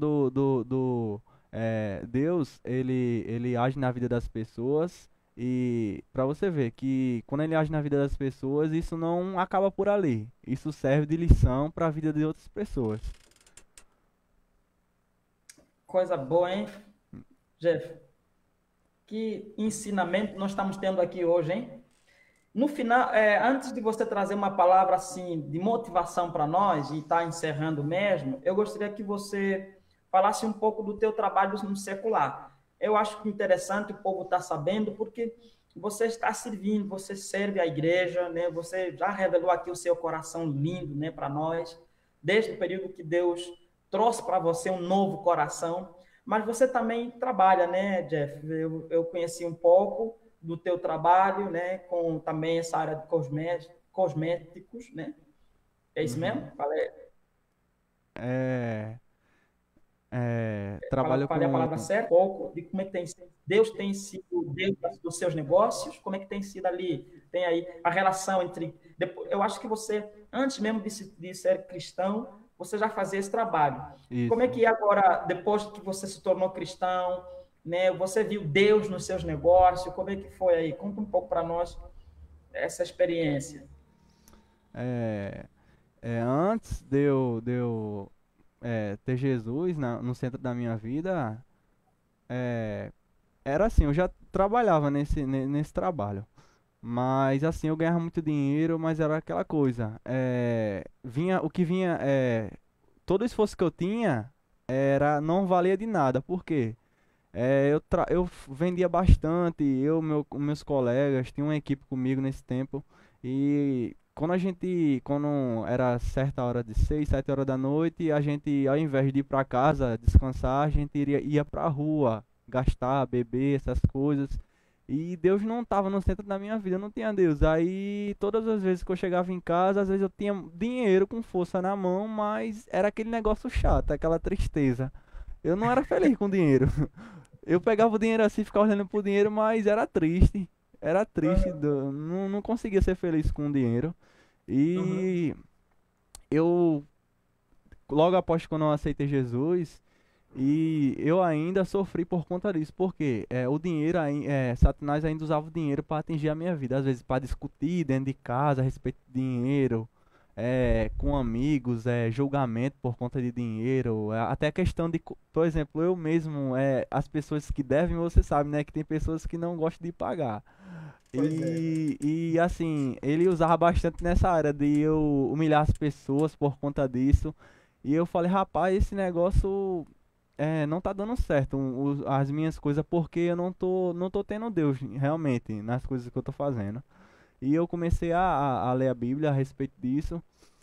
Deus, ele age na vida das pessoas. E para você ver que quando ele age na vida das pessoas, isso não acaba por ali. Isso serve de lição para a vida de outras pessoas. Coisa boa, hein, Jeff? Que ensinamento nós estamos tendo aqui hoje, hein? No final, antes de você trazer uma palavra assim de motivação para nós e estar encerrando mesmo, eu gostaria que você falasse um pouco do teu trabalho no secular. Eu acho que interessante o povo estar sabendo porque você está servindo, você serve a igreja, né? Você já revelou aqui o seu coração lindo, né, para nós, desde o período que Deus trouxe para você um novo coração. Mas você também trabalha, né, Jeff? Eu conheci um pouco do teu trabalho, né, com também essa área de cosméticos, né? É isso Uhum. mesmo? Falei, É, trabalho falei a com. palavra certa? Um pouco de como é que tem sido, Deus tem sido Deus dos seus negócios, como é que tem sido ali, tem aí a relação entre, eu acho que você, antes mesmo de ser cristão, você já fazia esse trabalho. Como é Isso. que agora, depois que você se tornou cristão, né, você viu Deus nos seus negócios? Como é que foi aí? Conta um pouco para nós essa experiência. É, antes de eu ter Jesus no centro da minha vida, é, era assim, eu já trabalhava nesse trabalho. Mas assim, eu ganhava muito dinheiro, mas era aquela coisa. O que vinha, todo o esforço que eu tinha não valia de nada. Por quê? Eu vendia bastante, meus colegas, tinha uma equipe comigo nesse tempo. E quando era certa hora de 6, 7 horas da noite, a gente, ao invés de ir para casa descansar, a gente ia pra rua, gastar, beber, essas coisas. E Deus não estava no centro da minha vida, eu não tinha Deus. Aí, todas as vezes que eu chegava em casa, às vezes eu tinha dinheiro com força na mão, mas era aquele negócio chato, aquela tristeza. Eu não era feliz com dinheiro. Eu pegava o dinheiro assim, ficava olhando pro dinheiro, mas era triste. Era triste, não conseguia ser feliz com o dinheiro. Uhum. E eu, logo após quando eu aceitei Jesus, e eu ainda sofri por conta disso, porque o dinheiro, Satanás ainda usava o dinheiro para atingir a minha vida, às vezes para discutir dentro de casa a respeito de dinheiro, com amigos, julgamento por conta de dinheiro, até questão de, por exemplo, eu mesmo, as pessoas que devem, você sabe, né, que tem pessoas que não gostam de pagar. Pois é. E assim, ele usava bastante nessa área de eu humilhar as pessoas por conta disso. E eu falei, rapaz, esse negócio não tá dando certo, as minhas coisas, porque eu não tô tendo Deus realmente nas coisas que eu tô fazendo. E eu comecei a ler a Bíblia a respeito disso,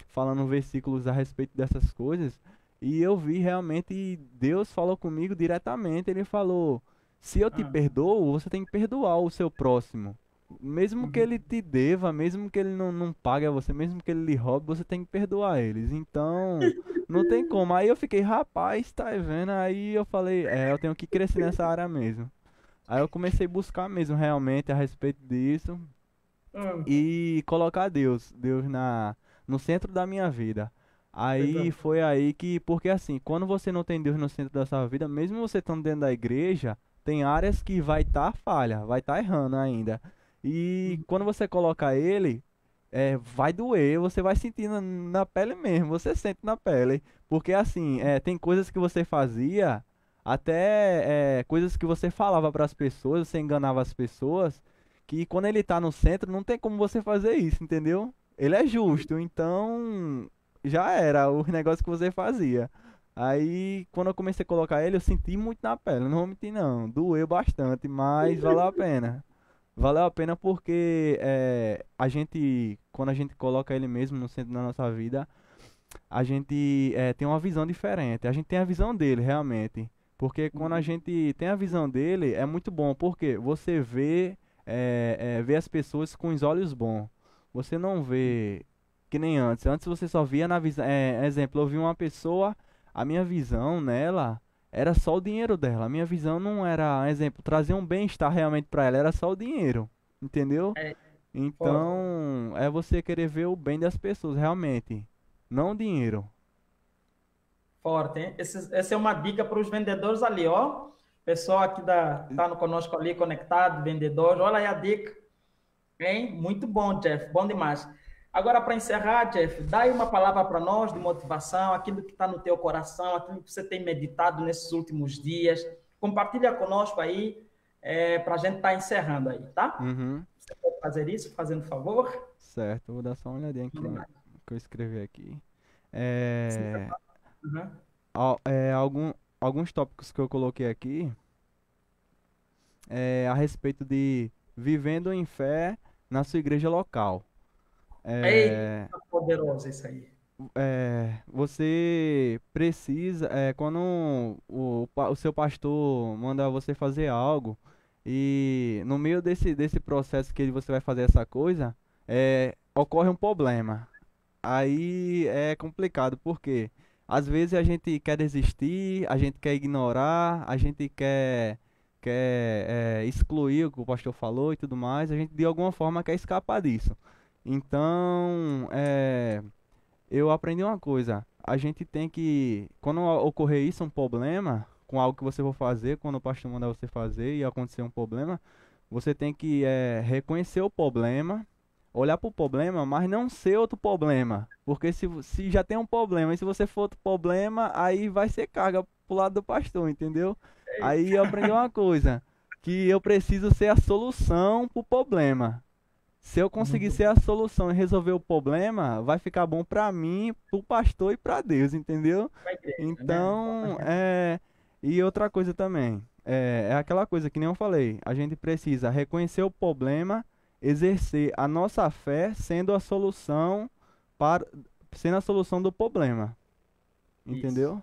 falando versículos a respeito dessas coisas. E eu vi realmente Deus falou comigo diretamente. Ele falou: se eu te Ah, perdoo, você tem que perdoar o seu próximo. Mesmo que uhum. ele te deva, mesmo que ele não pague a você, mesmo que ele lhe roube, você tem que perdoar eles. Então, não tem como. Aí eu fiquei, rapaz, tá vendo? Aí eu falei, eu tenho que crescer nessa área mesmo. Aí eu comecei a buscar mesmo realmente a respeito disso Hum, e colocar Deus no centro da minha vida. Aí coisa. foi aí que, porque assim, quando você não tem Deus no centro da sua vida, mesmo você estando dentro da igreja, tem áreas que vai estar falha, vai estar errando ainda. E Uhum. quando você coloca ele, vai doer, você vai sentir na pele mesmo, você sente na pele. Porque assim, tem coisas que você fazia, até coisas que você falava para as pessoas, você enganava as pessoas, que quando ele tá no centro, não tem como você fazer isso, entendeu? Ele é justo, então já era o negócio que você fazia. Aí, quando eu comecei a colocar ele, eu senti muito na pele, não vou mentir não, doeu bastante, mas valeu a pena. Valeu a pena porque quando a gente coloca ele mesmo no centro da nossa vida, a gente tem uma visão diferente. A gente tem a visão dele, realmente. Porque quando a Uhum. gente tem a visão dele, é muito bom. Porque você vê as pessoas com os olhos bons. Você não vê que nem antes. Antes você só via na visão. Exemplo, eu vi uma pessoa, a minha visão nela era só o dinheiro dela. A minha visão não era, exemplo, trazer um bem-estar realmente para ela, era só o dinheiro. Entendeu? É forte. Então, é você querer ver o bem das pessoas, realmente. Não o dinheiro. Forte, hein? Essa é uma dica para os vendedores ali, ó. Pessoal aqui tá no conosco ali conectado, vendedor. Olha aí a dica, hein? Muito bom, Jeff. Bom demais. Agora, para encerrar, Jeff, dá aí uma palavra para nós de motivação, aquilo que está no teu coração, aquilo que você tem meditado nesses últimos dias. Compartilha conosco aí, para a gente estar encerrando aí, tá? Uhum, Você pode fazer isso, fazendo favor? certo. Vou dar só uma olhadinha aqui Bom no demais. que eu escrevi aqui. Sim, É, uhum. alguns tópicos que eu coloquei aqui a respeito de vivendo em fé na sua igreja local. Eita, É, poderoso isso aí. você precisa, quando o seu pastor manda você fazer algo, e no meio desse processo que você vai fazer essa coisa, ocorre um problema. Aí é complicado, porque às vezes a gente quer desistir, a gente quer ignorar, a gente quer excluir o que o pastor falou e tudo mais, a gente de alguma forma quer escapar disso. Então, eu aprendi uma coisa. a gente tem que, quando ocorrer isso, um problema, com algo que você for fazer, quando o pastor mandar você fazer e acontecer um problema, você tem que reconhecer o problema, olhar para o problema, mas não ser outro problema. Porque se já tem um problema, e se você for outro problema, aí vai ser carga pro lado do pastor, entendeu? Aí eu aprendi uma coisa, que eu preciso ser a solução pro problema. Se eu conseguir Muito ser a solução e resolver o problema, vai ficar bom para mim, pro pastor e para Deus, entendeu? pra igreja, né? Então, e outra coisa também, é aquela coisa que nem eu falei, a gente precisa reconhecer o problema, exercer a nossa fé sendo a solução para, sendo a solução do problema, Isso. entendeu?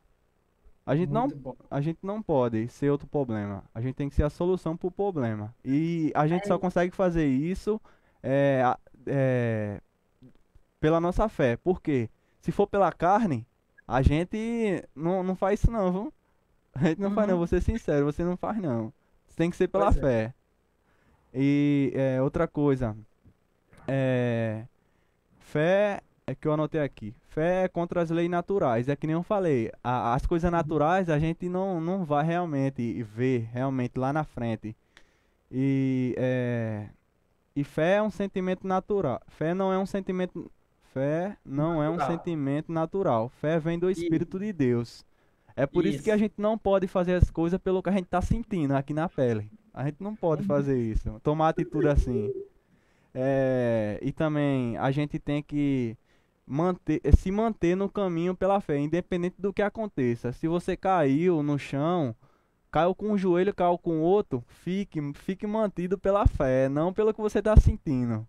A gente não, Muito bom. a gente não pode ser outro problema, a gente tem que ser a solução para o problema. E a gente só consegue fazer isso é, a- é, pela nossa fé. Por quê? Se for pela carne, a gente não faz isso não, viu? A gente não faz não, vou Uhum. ser sincero, você não faz não. Tem que ser pela Pois é. fé. E outra coisa, é, fé é que eu anotei aqui. Fé é contra as leis naturais. É que nem eu falei, as coisas naturais a gente não vai realmente ver realmente lá na frente. E, e fé é um sentimento natural. Fé não é um Natural. sentimento natural. Fé vem do Isso. Espírito de Deus. É por isso que a Isso. gente não pode fazer as coisas pelo que a gente está sentindo aqui na pele. A gente não pode Uhum. fazer isso. Tomar atitude assim. E também a gente tem que se manter no caminho pela fé, independente do que aconteça. Se você caiu no chão, caiu com um joelho, caiu com o outro, fique mantido pela fé, não pelo que você está sentindo.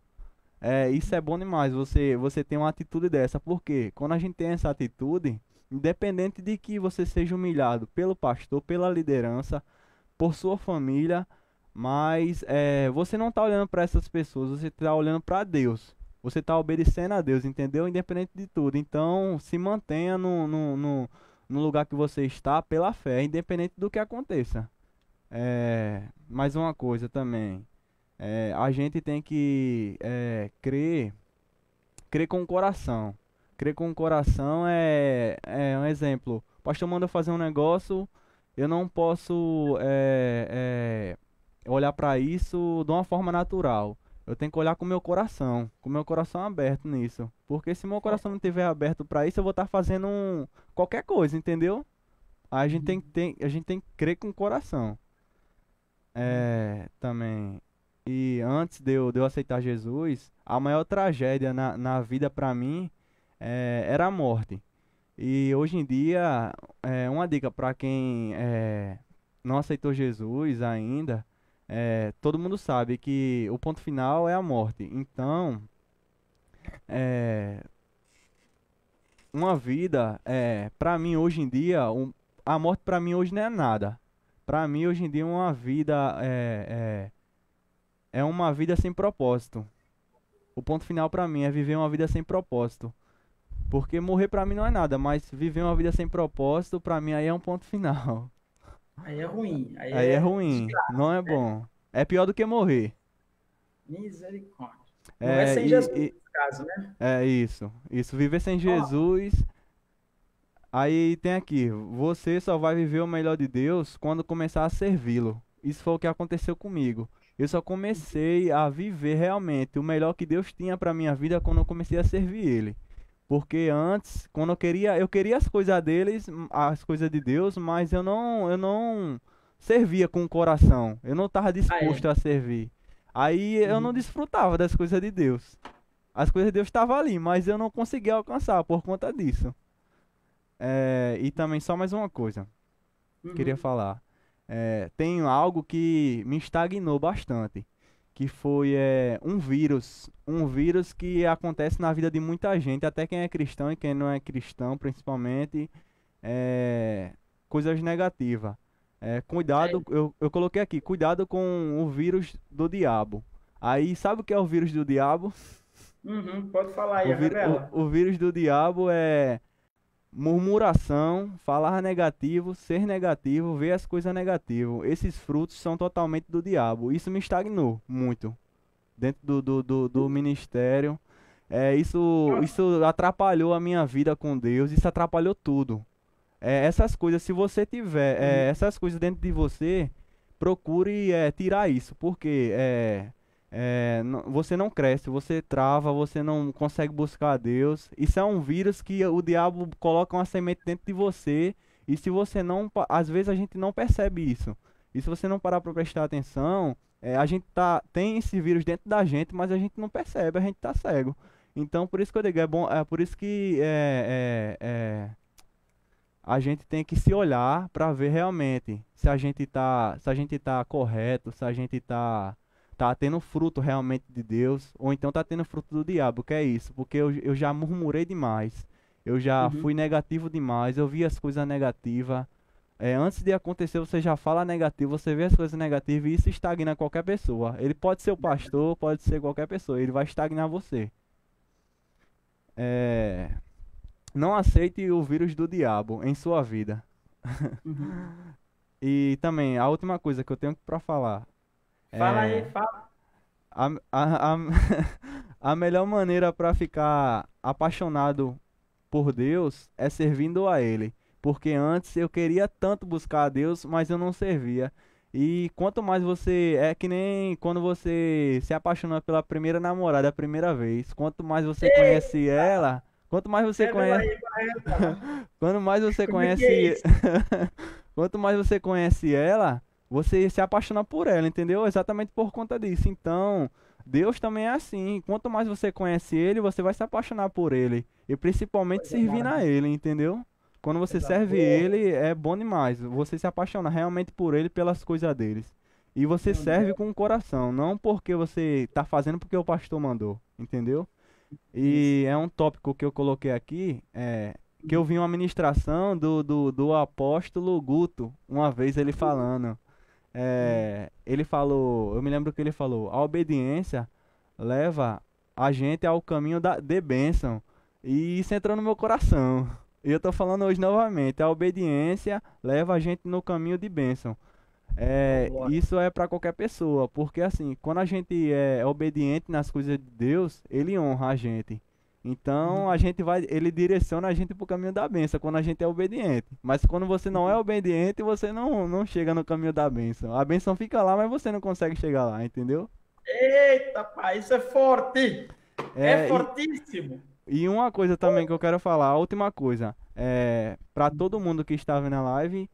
Isso é bom demais, você tem uma atitude dessa, porque quando a gente tem essa atitude, independente de que você seja humilhado pelo pastor, pela liderança, por sua família, mas você não está olhando para essas pessoas, você está olhando para Deus. Você está obedecendo a Deus, entendeu? Independente de tudo. Então, se mantenha no lugar que você está pela fé, independente do que aconteça. Mais uma coisa também. A gente tem que crer com o coração. Crer com o coração é um exemplo. O pastor manda eu fazer um negócio, eu não posso olhar para isso de uma forma natural. Eu tenho que olhar com o meu coração aberto nisso. Porque se meu coração não estiver aberto para isso, eu vou estar fazendo qualquer coisa, entendeu? Aí a gente tem que crer com o coração. Também. E antes de eu aceitar Jesus, a maior tragédia na vida para mim era a morte. E hoje em dia, uma dica para quem não aceitou Jesus ainda, todo mundo sabe que o ponto final é a morte. Então, é, uma vida, para mim hoje em dia, a morte para mim hoje não é nada. Para mim hoje em dia uma vida é uma vida sem propósito. O ponto final para mim é viver uma vida sem propósito. Porque morrer para mim não é nada, mas viver uma vida sem propósito para mim aí é um ponto final. Aí é ruim. Aí Aí é é ruim, desgraça, não é né? bom. É pior do que morrer. Misericórdia. Não é É, sem e, Jesus e- nesse caso, né? é isso. Isso, viver sem Ó, Jesus. Aí tem aqui, você só vai viver o melhor de Deus quando começar a servi-lo. Isso foi o que aconteceu comigo. Eu só comecei a viver realmente o melhor que Deus tinha para minha vida quando eu comecei a servir Ele. Porque antes, quando eu queria as coisas deles, as coisas de Deus, mas eu não servia com o coração. Eu não estava ah, disposto é. a servir. Aí eu não Uhum. desfrutava das coisas de Deus. As coisas de Deus estavam ali, mas eu não conseguia alcançar por conta disso. E também só mais uma coisa, queria Uhum. falar. Tem algo que me estagnou bastante, que foi um vírus que acontece na vida de muita gente, até quem é cristão e quem não é cristão, principalmente, é, coisas negativas. É. Cuidado, eu coloquei aqui, cuidado com o vírus do diabo. Aí, sabe o que é o vírus do diabo? Uhum. Pode falar aí, revela. O vírus do diabo é murmuração, falar negativo, ser negativo, ver as coisas negativas. Esses frutos são totalmente do diabo. Isso me estagnou muito dentro do ministério. Isso atrapalhou a minha vida com Deus, isso atrapalhou tudo. Essas coisas, se você tiver essas coisas dentro de você, procure tirar isso, porque você não cresce, você trava, você não consegue buscar a Deus. Isso é um vírus que o diabo coloca uma semente dentro de você, e se você não, às vezes a gente não percebe isso. E se você não parar para prestar atenção, a gente tem esse vírus dentro da gente, mas a gente não percebe, a gente tá cego. Então, por isso que eu digo, é bom, por isso que a gente tem que se olhar para ver realmente se a gente tá correto, se a gente tá tendo fruto realmente de Deus, ou então tá tendo fruto do diabo, que é isso, porque eu já murmurei demais, eu já Uhum. fui negativo demais, eu vi as coisas negativas. Antes de acontecer, você já fala negativo, você vê as coisas negativas e isso estagna qualquer pessoa. Ele pode ser o pastor, pode ser qualquer pessoa, ele vai estagnar você. É, Não aceite o vírus do diabo em sua vida. Uhum. E também, a última coisa que eu tenho para falar Fala aí, é fala. a, a, a, a melhor maneira para ficar apaixonado por Deus é servindo a Ele. Porque antes eu queria tanto buscar a Deus, mas eu não servia. E quanto mais você. É que nem quando você se apaixona pela primeira namorada a primeira vez. Quanto mais você conhece ela. Quanto mais você Revela conhece. aí, Barreto. Quanto mais você Como é que é conhece. isso? Quanto mais você conhece ela, você se apaixona por ela, entendeu? Exatamente por conta disso. Então, Deus também é assim. Quanto mais você conhece ele, você vai se apaixonar por ele. E principalmente Coisa servindo a maravilhosa, ele, entendeu? Quando você coisa serve boa. ele, é bom demais. Você se apaixona realmente por ele, pelas coisas deles. E você Meu serve Deus. com o coração, não porque você está fazendo porque o pastor mandou, entendeu? Isso. E é um tópico que eu coloquei aqui, que eu vi uma ministração do apóstolo Guto, uma vez ele falando. Hum. Ele falou, eu me lembro que ele falou, a obediência leva a gente ao caminho de bênção. E isso entrou no meu coração. E eu tô falando hoje novamente, a obediência leva a gente no caminho de bênção. Oh, glória. Isso é para qualquer pessoa, porque assim, quando a gente é obediente nas coisas de Deus, ele honra a gente. Então, Uhum. ele direciona a gente pro caminho da bênção quando a gente é obediente. Mas quando você não é obediente, você não chega no caminho da bênção. A bênção fica lá, mas você não consegue chegar lá, entendeu? Eita, pai, isso é forte. É É, e, fortíssimo. e uma coisa também que eu quero falar, a última coisa, para todo mundo que está vendo a live,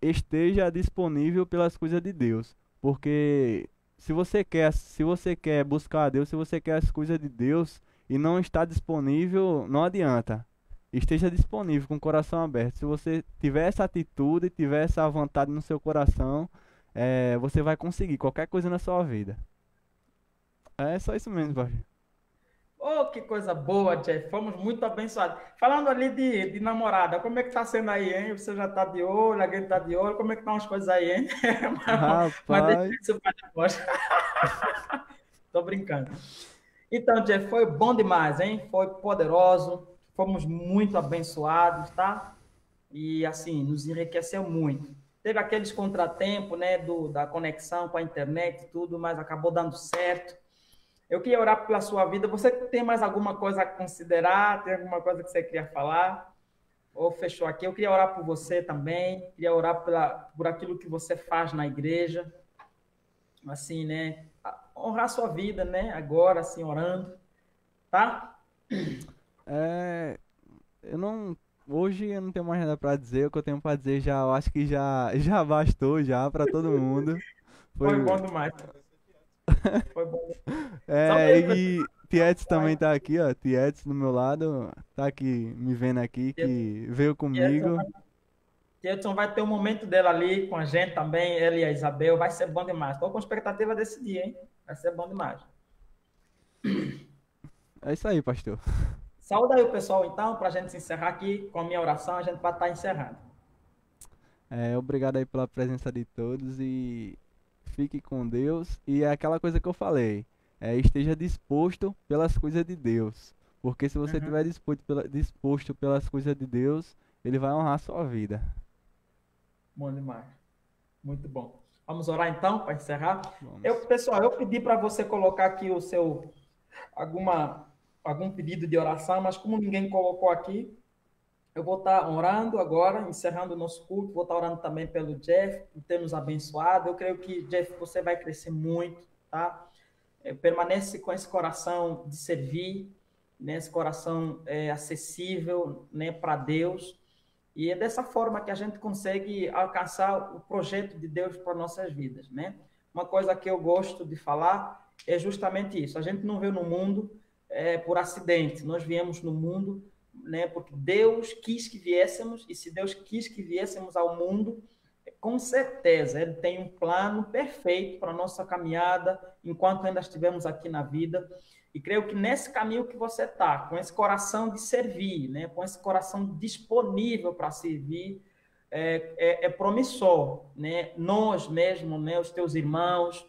esteja disponível pelas coisas de Deus, porque se você quer buscar a Deus, se você quer as coisas de Deus e não está disponível, não adianta. Esteja disponível com o coração aberto. Se você tiver essa atitude, tiver essa vontade no seu coração, você vai conseguir qualquer coisa na sua vida. É só isso mesmo, Jorge. Oh, que coisa boa, Jeff. Fomos muito abençoados. Falando ali de namorada, como é que tá sendo aí, hein? Você já tá de olho, alguém tá de olho, como é que estão as coisas aí, hein? Mas deixa Rapaz. isso para depois. Tô brincando. Então, Jeff, foi bom demais, hein? Foi poderoso. Fomos muito abençoados, tá? E assim, nos enriqueceu muito. Teve aqueles contratempos, né, da conexão com a internet e tudo, mas acabou dando certo. Eu queria orar pela sua vida. Você tem mais alguma coisa a considerar? Tem alguma coisa que você queria falar? Ou fechou aqui? Eu queria orar por você também. Queria orar por aquilo que você faz na igreja. Assim, né? Honrar a sua vida, né? Agora, assim, orando. Tá? É, eu não. Hoje eu não tenho mais nada pra dizer. O que eu tenho pra dizer já, eu acho que já, já bastou já pra todo mundo. Foi bom Foi. demais. Foi bom. Salve aí, pessoal. E Tietz também tá aqui, ó. Tietz do meu lado, tá aqui me vendo aqui, que veio comigo. Edson vai ter um momento dela ali com a gente também, ele e a Isabel. Vai ser bom demais. Estou com expectativa desse dia, hein? Vai ser bom demais. É isso aí, pastor. Saúde aí o pessoal, então, para a gente se encerrar aqui com a minha oração. A gente vai estar encerrando. Obrigado aí pela presença de todos e fique com Deus. E é aquela coisa que eu falei, esteja disposto pelas coisas de Deus. Porque se você estiver Uhum. disposto pelas coisas de Deus, Ele vai honrar a sua vida. Bom demais. Muito bom. Vamos orar então para encerrar. Vamos. Pessoal, eu pedi para você colocar aqui o seu alguma algum pedido de oração, mas como ninguém colocou aqui, eu vou estar orando agora, encerrando o nosso culto, vou estar orando também pelo Jeff, por ter nos abençoado. Eu creio que, Jeff, você vai crescer muito, tá? Permanece com esse coração de servir, né? Esse coração acessível, né, para Deus. E é dessa forma que a gente consegue alcançar o projeto de Deus para nossas vidas, né? Uma coisa que eu gosto de falar é justamente isso. A gente não veio no mundo por acidente. Nós viemos no mundo, né, porque Deus quis que viéssemos, e se Deus quis que viéssemos ao mundo, com certeza Ele tem um plano perfeito para a nossa caminhada, enquanto ainda estivermos aqui na vida. E creio que nesse caminho que você está, com esse coração de servir, né, com esse coração disponível para servir, é promissor, né? Nós mesmos, né, os teus irmãos,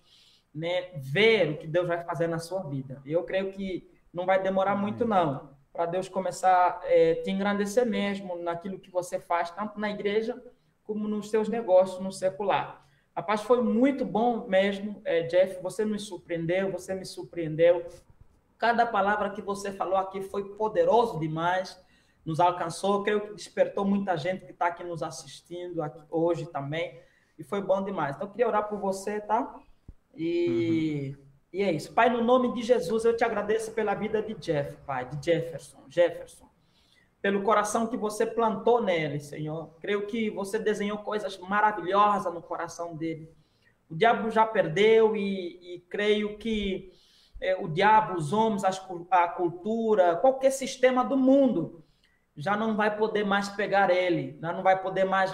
né, ver o que Deus vai fazer na sua vida. E eu creio que não vai demorar muito, não, para Deus começar a te engrandecer mesmo naquilo que você faz, tanto na igreja como nos seus negócios, no secular. Rapaz, foi muito bom mesmo, Jeff, você nos surpreendeu, você me surpreendeu. Cada palavra que você falou aqui foi poderoso demais, nos alcançou, creio que despertou muita gente que está aqui nos assistindo aqui hoje também, e foi bom demais. Então, eu queria orar por você, tá? E é isso. Pai, no nome de Jesus, eu te agradeço pela vida de Jeff, Pai, de Jefferson, pelo coração que você plantou nele, Senhor. Creio que você desenhou coisas maravilhosas no coração dele. O diabo já perdeu e creio que o diabo, os homens, a cultura, qualquer sistema do mundo já não vai poder mais pegar ele, já não vai poder mais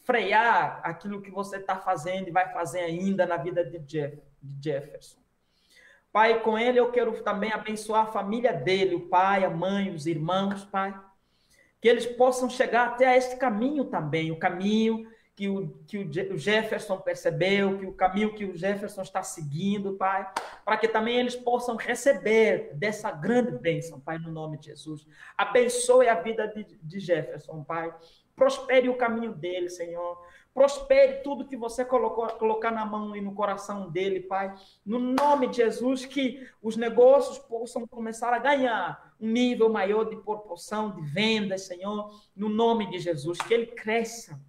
frear aquilo que você está fazendo e vai fazer ainda na vida de Jefferson. Pai, com ele eu quero também abençoar a família dele, o pai, a mãe, os irmãos, Pai, que eles possam chegar até a este caminho também, o caminho que o Jefferson percebeu, que o caminho que o Jefferson está seguindo, Pai, para que também eles possam receber dessa grande bênção, Pai, no nome de Jesus. Abençoe a vida de Jefferson, Pai. Prospere o caminho dele, Senhor. Prospere tudo que você colocar na mão e no coração dele, Pai. No nome de Jesus, que os negócios possam começar a ganhar um nível maior de proporção, de vendas, Senhor. No nome de Jesus, que ele cresça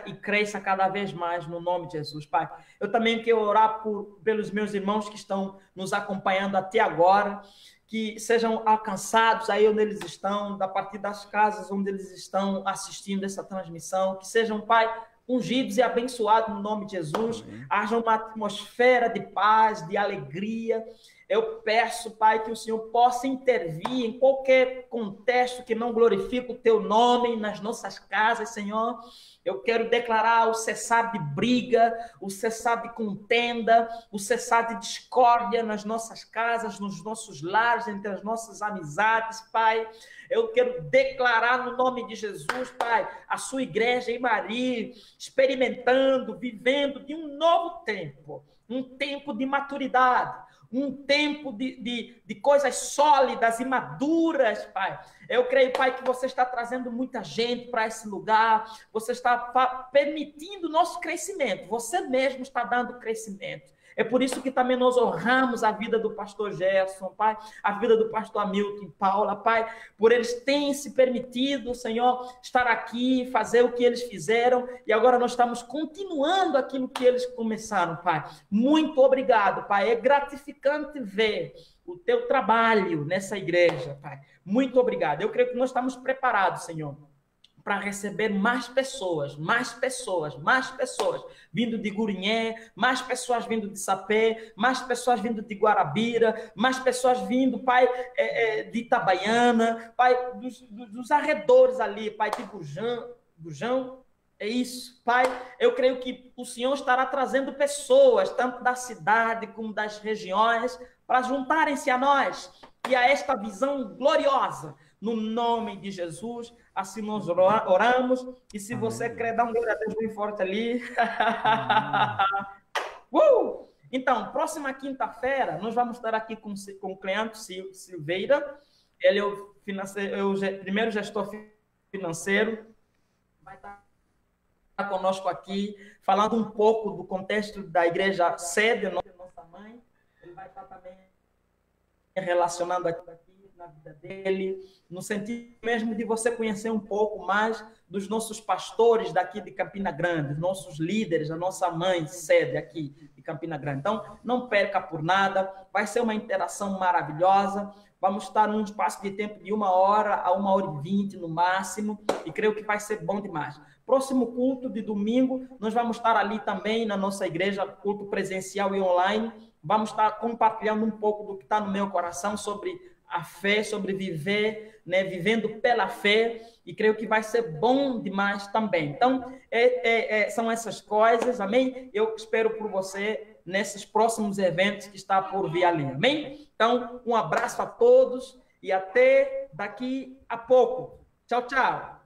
e cresça cada vez mais no nome de Jesus, Pai. Eu também quero orar pelos meus irmãos que estão nos acompanhando até agora, que sejam alcançados aí onde eles estão, a partir das casas onde eles estão assistindo essa transmissão, que sejam, Pai, ungidos e abençoados no nome de Jesus. Amém. Haja uma atmosfera de paz, de alegria. Eu peço, Pai, que o Senhor possa intervir em qualquer contexto que não glorifique o Teu nome nas nossas casas, Senhor. Eu quero declarar o cessar de briga, o cessar de contenda, o cessar de discórdia nas nossas casas, nos nossos lares, entre as nossas amizades, Pai. Eu quero declarar no nome de Jesus, Pai, a sua igreja em Maria, experimentando, vivendo de um novo tempo, um tempo de maturidade, um tempo de coisas sólidas e maduras, Pai. Eu creio, Pai, que você está trazendo muita gente para esse lugar, você está permitindo o nosso crescimento, você mesmo está dando crescimento. É por isso que também nós honramos a vida do pastor Gerson, Pai, a vida do pastor Hamilton e Paula, Pai, por eles terem se permitido, Senhor, estar aqui, fazer o que eles fizeram, e agora nós estamos continuando aquilo que eles começaram, Pai. Muito obrigado, Pai. É gratificante ver o teu trabalho nessa igreja, Pai. Muito obrigado. Eu creio que nós estamos preparados, Senhor, para receber mais pessoas vindo de Gurinhé, mais pessoas vindo de Sapé, mais pessoas vindo de Guarabira, mais pessoas vindo, Pai, de Itabaiana, Pai, dos arredores ali, Pai, de Bujão, é isso, Pai. Eu creio que o Senhor estará trazendo pessoas, tanto da cidade como das regiões, para juntarem-se a nós e a esta visão gloriosa. No nome de Jesus, assim nós oramos. E se você quer dar um glória a Deus bem forte ali. Então, próxima quinta-feira, nós vamos estar aqui com o Cleanto Silveira. Ele é o primeiro gestor financeiro. Vai estar conosco aqui, falando um pouco do contexto da igreja sede, nossa mãe. Ele vai estar também relacionando aqui na vida dele, no sentido mesmo de você conhecer um pouco mais dos nossos pastores daqui de Campina Grande, nossos líderes, a nossa mãe sede aqui de Campina Grande. Então, não perca por nada, vai ser uma interação maravilhosa. Vamos estar num espaço de tempo de 1 hora a 1h20 no máximo, e creio que vai ser bom demais. Próximo culto de domingo, nós vamos estar ali também na nossa igreja, culto presencial e online. Vamos estar compartilhando um pouco do que está no meu coração sobre a fé, sobre viver, né, vivendo pela fé, e creio que vai ser bom demais também. Então, são essas coisas, amém? Eu espero por você nesses próximos eventos que está por vir ali, amém? Então, um abraço a todos e até daqui a pouco. Tchau, tchau.